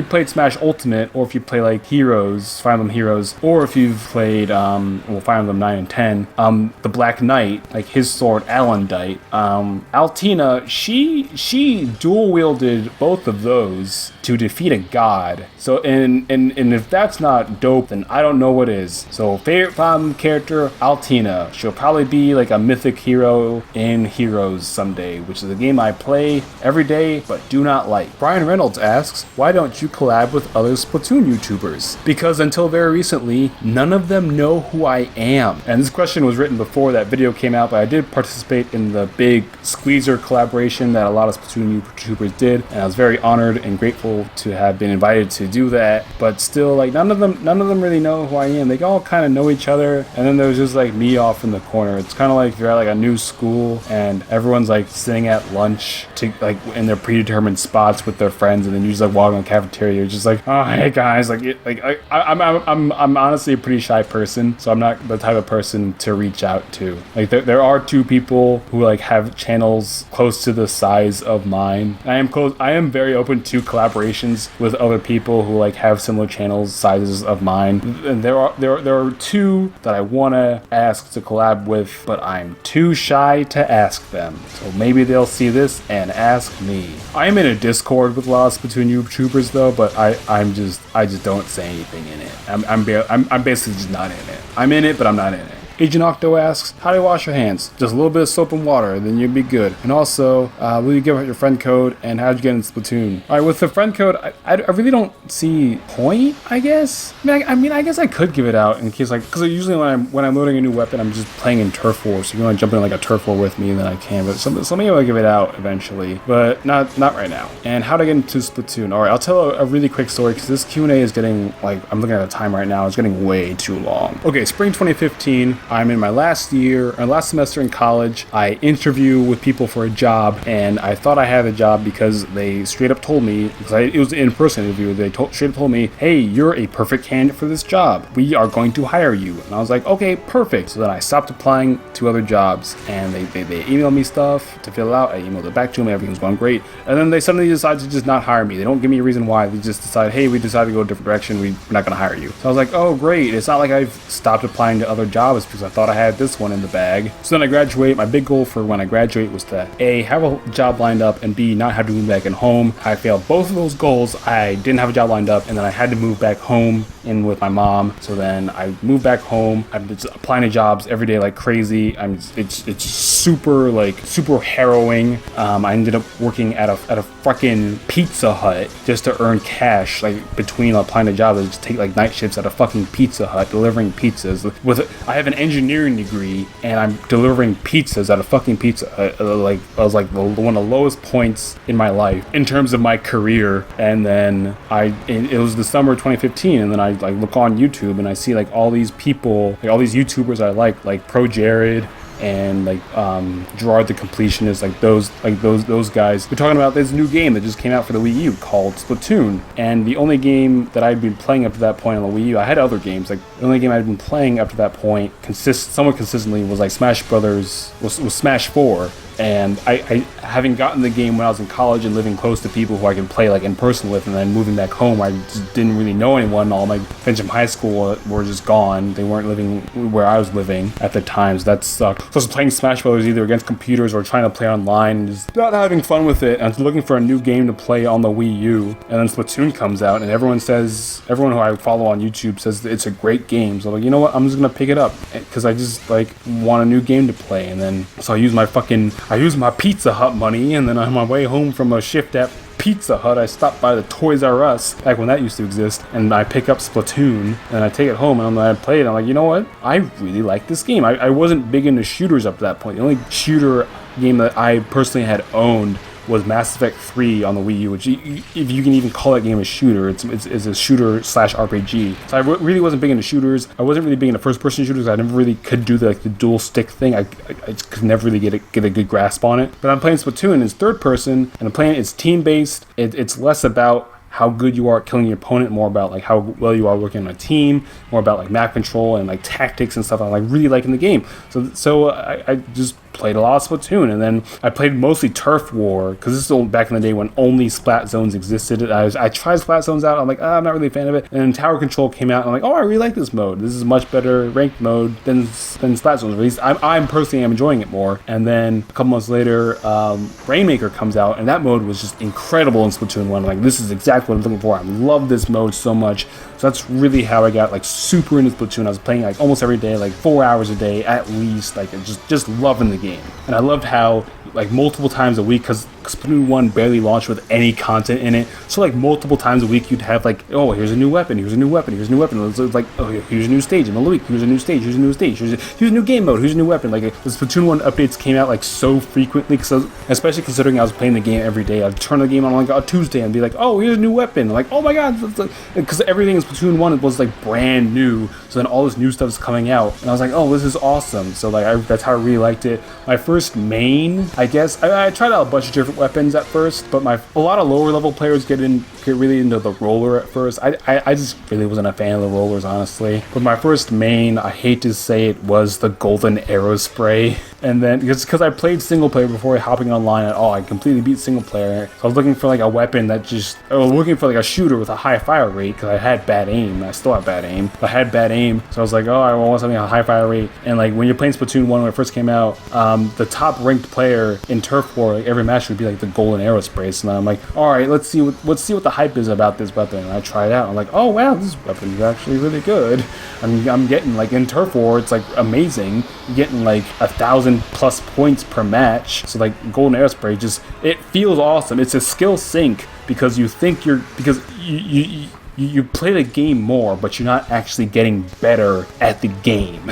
S1: played Smash Ultimate, or if you play like Heroes, Fire Emblem Heroes, or if you've played Fire Emblem 9 and 10, the Black Knight, like his sword Alendite, Altina, she dual wielded both of those to defeat a god. So and if that's not dope, then I don't know what is. So favorite Fire Emblem character, Altina. She'll probably be like a mythic hero in Heroes someday, which is a game I play every day but do not like. Brian Reynolds asks, why don't you collab with other Splatoon YouTubers? Because until very recently, none of them know who I am. And this question was written before that video came out, but I did participate in the big Squeezer collaboration that a lot of Splatoon YouTubers did, and I was very honored and grateful to have been invited to do that. But still, like, none of them really know who I am. They all kind of know each other, and then there's just like me off in the corner. It's kind of like if you're you're at like a new school and everyone's like sitting at lunch to like in their predetermined spots with their friends, and then you just like walk in the cafeteria, you're just like, oh hey guys, I'm honestly a pretty shy person, so I'm not the type of person to reach out to. Like there are two people who like have channels close to the size of mine. I am very open to collaborations with other people who like have similar channels sizes of mine. And there are two that I want to ask to collab with, but I'm too shy to ask them. So maybe they'll see this and ask me. I am in a Discord with a lot of Splatoon YouTubers though, but I just don't say anything in it. I'm basically just not in it. I'm in it, but I'm not in it. Agent Octo asks, how do you wash your hands? Just a little bit of soap and water, then you'll be good. And also, will you give out your friend code, and how'd you get in Splatoon? Alright, with the friend code, I really don't see point, I guess? I guess I could give it out in case, like, because usually when I'm loading a new weapon, I'm just playing in Turf War, so if you want to jump in like a Turf War with me, then I can, but maybe I'll give it out eventually, but not right now. And how to get into Splatoon? Alright, I'll tell a really quick story, because this Q&A is getting, like, I'm looking at the time right now, it's getting way too long. Okay, spring 2015, I'm in my last semester in college. I interview with people for a job, and I thought I had a job because they straight up told me, because it was an in-person interview, they straight up told me, hey, you're a perfect candidate for this job. We are going to hire you. And I was like, okay, perfect. So then I stopped applying to other jobs, and they emailed me stuff to fill out. I emailed it back to them. Everything was going great. And then they suddenly decided to just not hire me. They don't give me a reason why. They just decide, hey, we decided to go a different direction. We're not going to hire you. So I was like, oh, great. It's not like I've stopped applying to other jobs because I thought I had this one in the bag. So then I graduate. My big goal for when I graduate was to A, have a job lined up, and B, not have to move back in home. I failed both of those goals. I didn't have a job lined up, and then I had to move back home in with my mom. So then I moved back home. I'm just applying to jobs every day like crazy. It's super harrowing. I ended up working at a fucking Pizza Hut just to earn cash, like between applying to jobs. I just take like night shifts at a fucking Pizza Hut delivering pizzas. I have an engineering degree and I'm delivering pizzas at a fucking Pizza Hut. I was like one of the lowest points in my life in terms of my career. And then it was the summer of 2015, and then I like look on YouTube and I see like all these people, like all these YouTubers I like Pro Jared and like Gerard the Completionist, like those guys. We're talking about this new game that just came out for the Wii U called Splatoon, and the only game that I'd been playing up to that point on the Wii U, I had other games, like the only game I'd been playing up to that point somewhat consistently was like Smash 4. And I having gotten the game when I was in college and living close to people who I can play like in person with, and then moving back home, I just didn't really know anyone. All my friends from high school were just gone. They weren't living where I was living at the time, so that sucked. So I was playing Smash Brothers either against computers or trying to play online, and just not having fun with it. And I was looking for a new game to play on the Wii U, and then Splatoon comes out, and everyone who I follow on YouTube says that it's a great game. So I'm like, you know what? I'm just gonna pick it up because I just like want a new game to play. And then so I use my Pizza Hut money, and then on my way home from a shift at Pizza Hut, I stopped by the Toys R Us, back when that used to exist, and I pick up Splatoon, and I take it home, and I play it, and I'm like, you know what? I really like this game. I wasn't big into shooters up to that point. The only shooter game that I personally had owned was Mass Effect 3 on the Wii U, which if you can even call that game a shooter, it's a shooter / RPG. So I really wasn't big into shooters. I wasn't really big into first-person shooters. I never really could do the dual stick thing. I could never really get a good grasp on it. But I'm playing Splatoon, it's third person, and I'm playing it's team-based. It's less about how good you are at killing your opponent, more about like how well you are working on a team, more about like map control and like tactics and stuff. I'm like really liking the game. So I just played a lot of Splatoon, and then I played mostly Turf War because this is back in the day when only Splat Zones existed. I tried Splat Zones out. I'm like, I'm not really a fan of it. And then Tower Control came out, and I'm like, oh, I really like this mode. This is a much better ranked mode than Splat Zones. At least I'm personally enjoying it more. And then a couple months later, Rainmaker comes out, and that mode was just incredible in Splatoon 1. I'm like, this is exactly what I'm looking for. I love this mode so much. So that's really how I got like super into Splatoon. I was playing like almost every day, like 4 hours a day at least, like just loving the game. And I loved how like multiple times a week, because because Splatoon 1 barely launched with any content in it. So like multiple times a week you'd have like, oh, here's a new weapon, here's a new weapon, here's a new weapon. It's like, oh, here's a new stage in the week, here's a new stage, here's a new stage, here's a new game mode, here's a new weapon. Like the Splatoon 1 updates came out like so frequently, especially considering I was playing the game every day. I'd turn the game on like a Tuesday and be like, oh, here's a new weapon. Like, oh my god, because everything in Splatoon 1 was like brand new. So then all this new stuff is coming out, and I was like, oh, this is awesome. So like that's how I really liked it. My first main, I guess, I tried out a bunch of different weapons at first, but a lot of lower level players get really into the roller at first. I just really wasn't a fan of the rollers, honestly. But my first main, I hate to say it, was the golden arrow spray. And then because I played single player before hopping online at all, I completely beat single player. So I was looking for like a weapon that I was looking for like a shooter with a high fire rate, because I had bad aim. I still have bad aim. I had bad aim, so I was like, oh, I want something with a high fire rate. And like when you're playing Splatoon 1 when it first came out, the top ranked player in Turf War, like every match would be like the golden arrow spray. So I'm like, all right, let's see what the hype is about this weapon. And I tried it out. I'm like, oh wow, this weapon is actually really good. I'm getting like in Turf War, it's like amazing. You're getting like 1,000+ points per match. So like golden arrow spray, just it feels awesome. It's a skill sync because you play the game more, but you're not actually getting better at the game.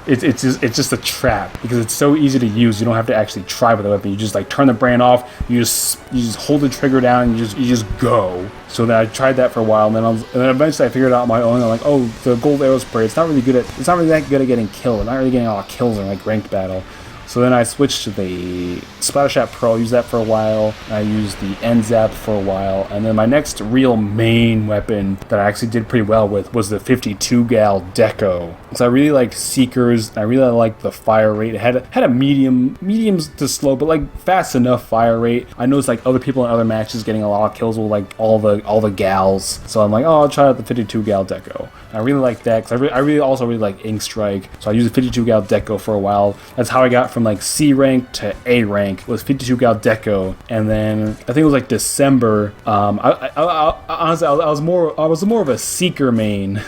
S1: It's just a trap because it's so easy to use. You don't have to actually try with the weapon. You just like turn the brand off. You just hold the trigger down and you just go. So then I tried that for a while, and then eventually I figured it out on my own. I'm like, oh, the gold arrow spray. It's not really that good at getting killed. I'm not really getting a lot of kills in like ranked battle. So then I switched to the Splattershot Pro, used that for a while. I used the N-Zap for a while. And then my next real main weapon that I actually did pretty well with was the 52 gal Deco. So I really liked Seekers. I really liked the fire rate. It had a medium to slow, but like fast enough fire rate. I noticed like other people in other matches getting a lot of kills with like all the gals. So I'm like, oh, I'll try out the 52 gal Deco. I really like that because I really also like Ink Strike. So I used the 52 gal Deco for a while. That's how I got from like C rank to A rank, was 52 gal Deco. And then I think it was like December. Honestly, I was more of a Seeker main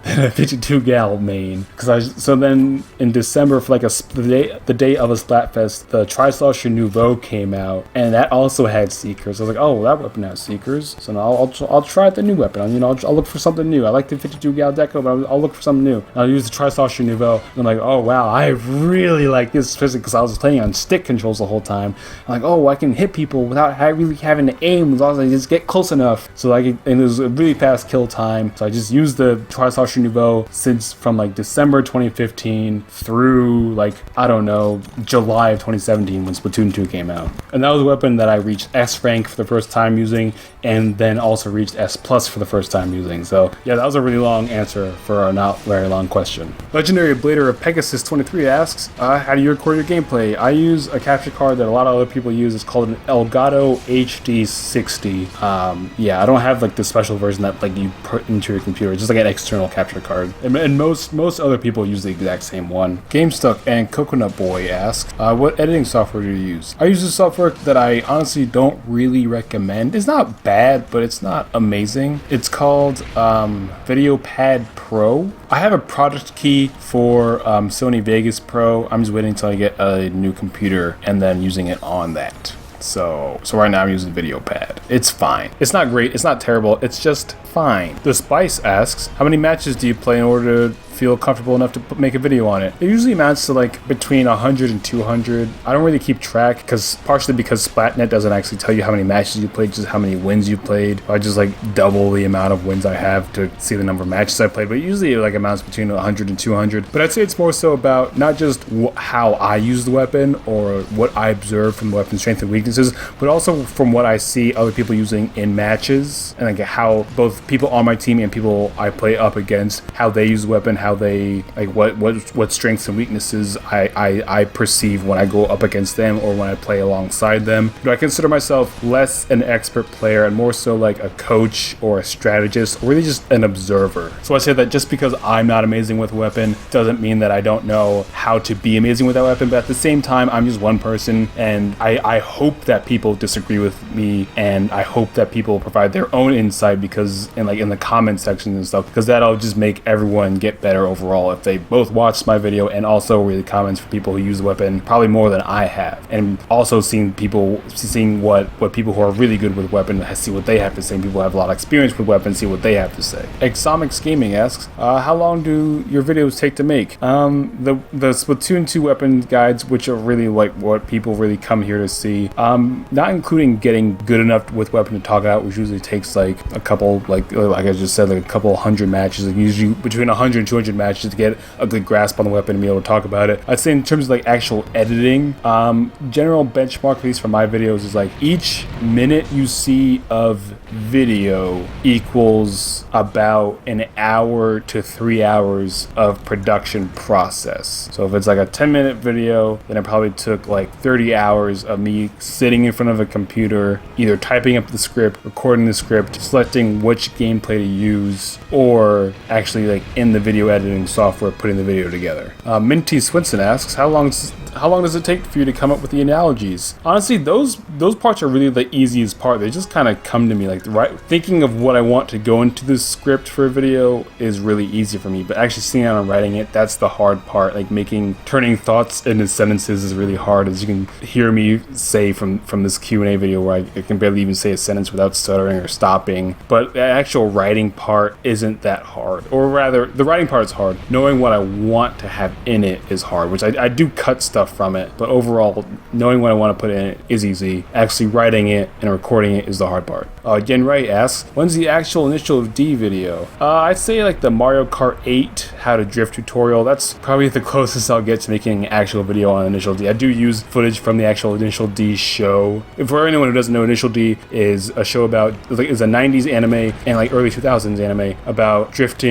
S1: than a 52 gal main. So then in December, for like the day of a Splatfest, the Trislosher Nouveau came out, and that also had Seekers. I was like, oh, that weapon has Seekers. So now I'll try the new weapon. I'll look for something new. I like the 52 gal Deco, but I'll look for something new. I'll use the Trislosher Nouveau. And I'm like, oh wow, I really like this, especially because I was playing on stick controls the whole time. I'm like, oh, I can hit people without really having to aim as long as I just get close enough. So and it was a really fast kill time. So I just used the Trislosher Nouveau from like December 2015 through like, I don't know, July of 2017 when Splatoon 2 came out. And that was a weapon that I reached S rank for the first time using, and then also reached S plus for the first time using. So yeah, that was a really long answer for a not very long question. Legendary Blader of Pegasus 23 asks, how do you record your gameplay? I use a capture card that a lot of other people use. It's called an Elgato HD60. Yeah, I don't have like the special version that like you put into your computer. It's just like an external capture card. And most other people use the exact same one. GameStuck and Coconut Boy asks, what editing software do you use? I use a software that I honestly don't really recommend. It's not bad, but it's not amazing. It's called VideoPad Pro. I have a product key for Sony Vegas Pro. I'm just waiting until I get a new computer and then using it on that. So right now I'm using VideoPad. It's fine. It's not great. It's not terrible. It's just fine. The Spice asks, how many matches do you play in order to feel comfortable enough to make a video on it? It usually amounts to like between 100 and 200. I don't really keep track partially because Splatnet doesn't actually tell you how many matches you played, just how many wins you played. I just like double the amount of wins I have to see the number of matches I played, but usually it like amounts between 100 and 200. But I'd say it's more so about not just how I use the weapon or what I observe from the weapon's strengths and weaknesses, but also from what I see other people using in matches, and like how both people on my team and people I play up against, how they use the weapon, how they like what strengths and weaknesses I perceive when I go up against them or when I play alongside them. Do I consider myself less an expert player and more so like a coach or a strategist, or really just an observer? So I say that just because I'm not amazing with a weapon doesn't mean that I don't know how to be amazing with that weapon, but at the same time I'm just one person, and I hope that people disagree with me, and I hope that people provide their own insight because in the comment section and stuff, because that'll just make everyone get better better overall if they both watched my video and also read the comments from people who use the weapon probably more than I have, and also seeing what people who are really good with weapon see what they have to say. People who have a lot of experience with weapons see what they have to say. Exomics Gaming asks, how long do your videos take to make? The Splatoon 2 weapon guides, which are really like what people really come here to see, not including getting good enough with weapon to talk about, which usually takes like a couple, like I just said, like a couple hundred matches, like usually between 100 and 200 matches to get a good grasp on the weapon and be able to talk about it. I'd say in terms of like actual editing, general benchmark, at least for my videos, is like each minute you see of video equals about an hour to 3 hours of production process. So if it's like a 10-minute video, then it probably took like 30 hours of me sitting in front of a computer, either typing up the script, recording the script, selecting which gameplay to use, or actually like in the video editing software putting the video together. Minty Swinson asks, how long does it take for you to come up with the analogies? Honestly, those parts are really the easiest part. They just kind of come to me. Like thinking of what I want to go into the script for a video is really easy for me, but actually sitting down and writing it, that's the hard part. Like turning thoughts into sentences is really hard, as you can hear me say from this Q&A video where I can barely even say a sentence without stuttering or stopping. But the actual writing part isn't that hard, or rather, the writing part is hard. Knowing what I want to have in it is hard, which I do cut stuff from it, but overall, knowing what I want to put in it is easy. Actually writing it and recording it is the hard part. Yen Ray asks, when's the actual Initial D video? I'd say like the Mario Kart 8 how to drift tutorial. That's probably the closest I'll get to making an actual video on Initial D. I do use footage from the actual Initial D show. For anyone who doesn't know, Initial D is a show about, is a 90s anime and like early 2000s anime about drift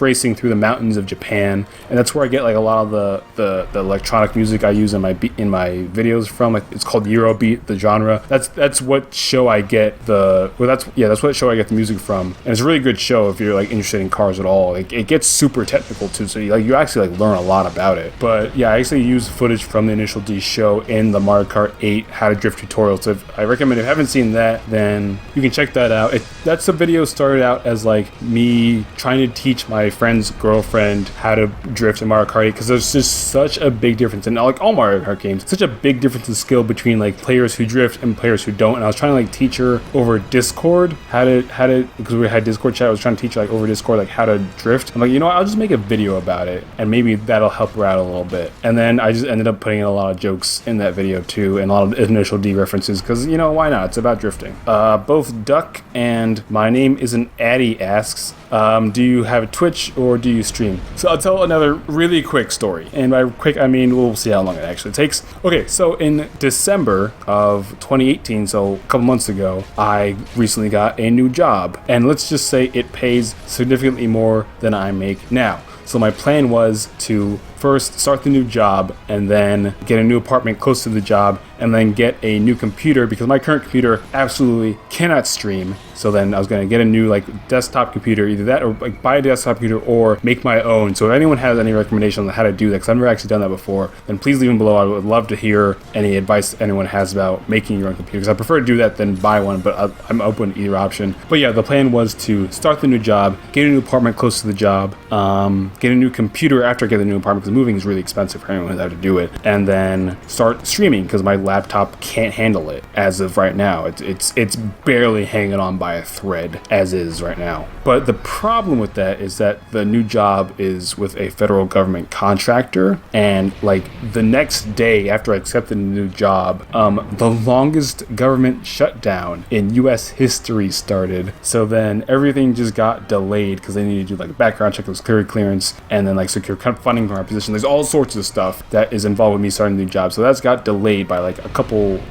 S1: racing through the mountains of Japan, and that's where I get like a lot of the electronic music I use in my videos from. Like it's called Eurobeat, the genre. That's what show I get that's what show I get the music from, and it's a really good show if you're like interested in cars at all. Like it gets super technical too, so you actually like learn a lot about it. But yeah, I actually use footage from the Initial D show in the Mario Kart 8 how to drift tutorial. So I recommend, if you haven't seen that, then you can check that out. That's a video started out as like me trying to teach my friend's girlfriend how to drift in Mario Kart 8, because there's just such a big difference in like all Mario Kart games, such a big difference in skill between like players who drift and players who don't. And I was trying to like teach her over Discord how to because we had Discord chat, I was trying to teach her like over Discord like how to drift. I'm like, you know what, I'll just make a video about it and maybe that'll help her out a little bit. And then I just ended up putting in a lot of jokes in that video too, and a lot of Initial D references, because you know, why not? It's about drifting. Both Duck and My Name Isn't Addy asks, do you have a Twitch or do you stream? So I'll tell another really quick story, and by quick I mean we'll see how long it actually takes. Okay, so in December of 2018, so a couple months ago, I recently got a new job, and let's just say it pays significantly more than I make now. So my plan was to first start the new job and then get a new apartment close to the job and then get a new computer, because my current computer absolutely cannot stream. So then I was going to get a new like desktop computer, either that or like buy a desktop computer or make my own. So if anyone has any recommendations on how to do that, because I've never actually done that before, then please leave them below. I would love to hear any advice anyone has about making your own computer, because I prefer to do that than buy one, but I'm open to either option. But yeah, the plan was to start the new job, get a new apartment close to the job, get a new computer after I get the new apartment, because moving is really expensive for anyone who's had to do it, and then start streaming, because my laptop can't handle it as of right now. It's barely hanging on by a thread as is right now. But the problem with that is that the new job is with a federal government contractor, and like the next day after I accepted a new job, the longest government shutdown in US history started. So then everything just got delayed because they needed to do like a background check, security clearance, and then like secure funding from our position. There's all sorts of stuff that is involved with me starting a new job. So that's got delayed by like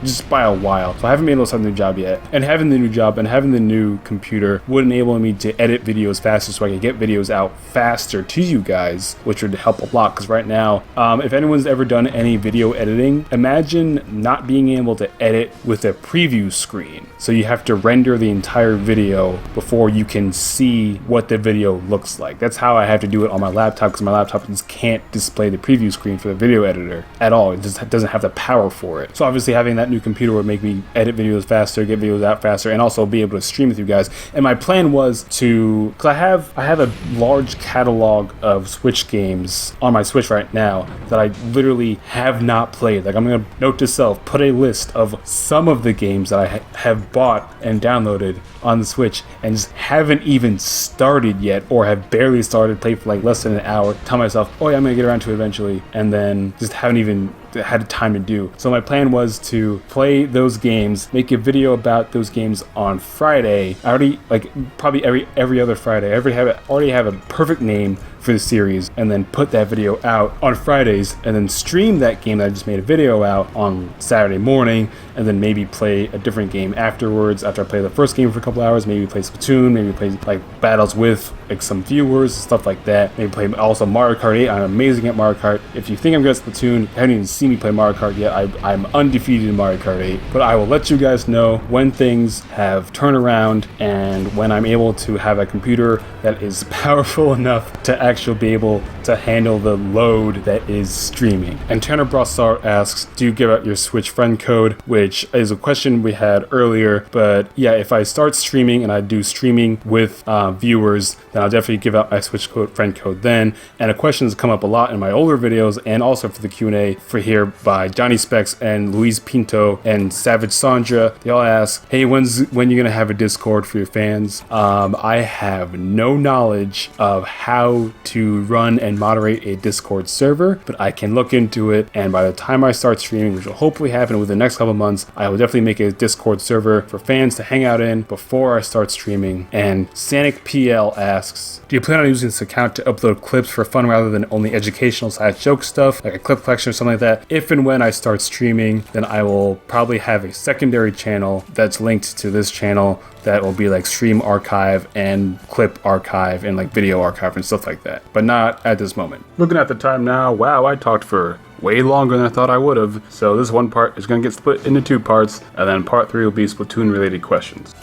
S1: just by a while. So I haven't been able to start a new job yet. And having the new job and having the new computer would enable me to edit videos faster, so I could get videos out faster to you guys, which would help a lot. Because right now, if anyone's ever done any video editing, imagine not being able to edit with a preview screen. So you have to render the entire video before you can see what the video looks like. That's how I have to do it on my laptop, because my laptop just can't display the preview screen for the video editor at all. It just doesn't have the power for it. So obviously having that new computer would make me edit videos faster, get videos out faster, and also be able to stream with you guys. And my plan was to, because I have a large catalog of Switch games on my Switch right now that I literally have not played. Like, I'm gonna note to self, put a list of some of the games that I have bought and downloaded on the Switch and just haven't even started yet, or have barely started, played for like less than an hour, tell myself, oh yeah, I'm gonna get around to it eventually, and then just haven't even had time to do. So my plan was to play those games, make a video about those games on Friday. I already, like, probably every other Friday, I already have a perfect name for the series, and then put that video out on Fridays, and then stream that game that I just made a video out on Saturday morning, and then maybe play a different game afterwards, after I play the first game for a couple hours, maybe play Splatoon, maybe play like battles with like some viewers, stuff like that. Maybe play also Mario Kart 8. I'm amazing at Mario Kart. If you think I'm good at Splatoon, you haven't even seen me play Mario Kart yet. I'm undefeated in Mario Kart 8, but I will let you guys know when things have turned around and when I'm able to have a computer that is powerful enough to actually be able to handle the load that is streaming. And Tanner Brossart asks, do you give out your Switch friend code? Which is a question we had earlier, but yeah, if I start streaming and I do streaming with viewers, then I'll definitely give out my Switch friend code then. And a question has come up a lot in my older videos and also for the Q&A for here by Johnny Specs and Luis Pinto and Savage Sandra. They all ask, hey, when you gonna have a Discord for your fans? I have no knowledge of how to run and moderate a Discord server, but I can look into it, and by the time I start streaming, which will hopefully happen within the next couple months, I will definitely make a Discord server for fans to hang out in before I start streaming. And Sanic PL asks, do you plan on using this account to upload clips for fun rather than only educational /joke stuff, like a clip collection or something like that? If and when I start streaming, then I will probably have a secondary channel that's linked to this channel that will be like stream archive and clip archive and like video archive and stuff like that, but not at this moment. Looking at the time now, wow, I talked for way longer than I thought I would have. So this one part is going to get split into 2 parts, and then part 3 will be Splatoon related questions.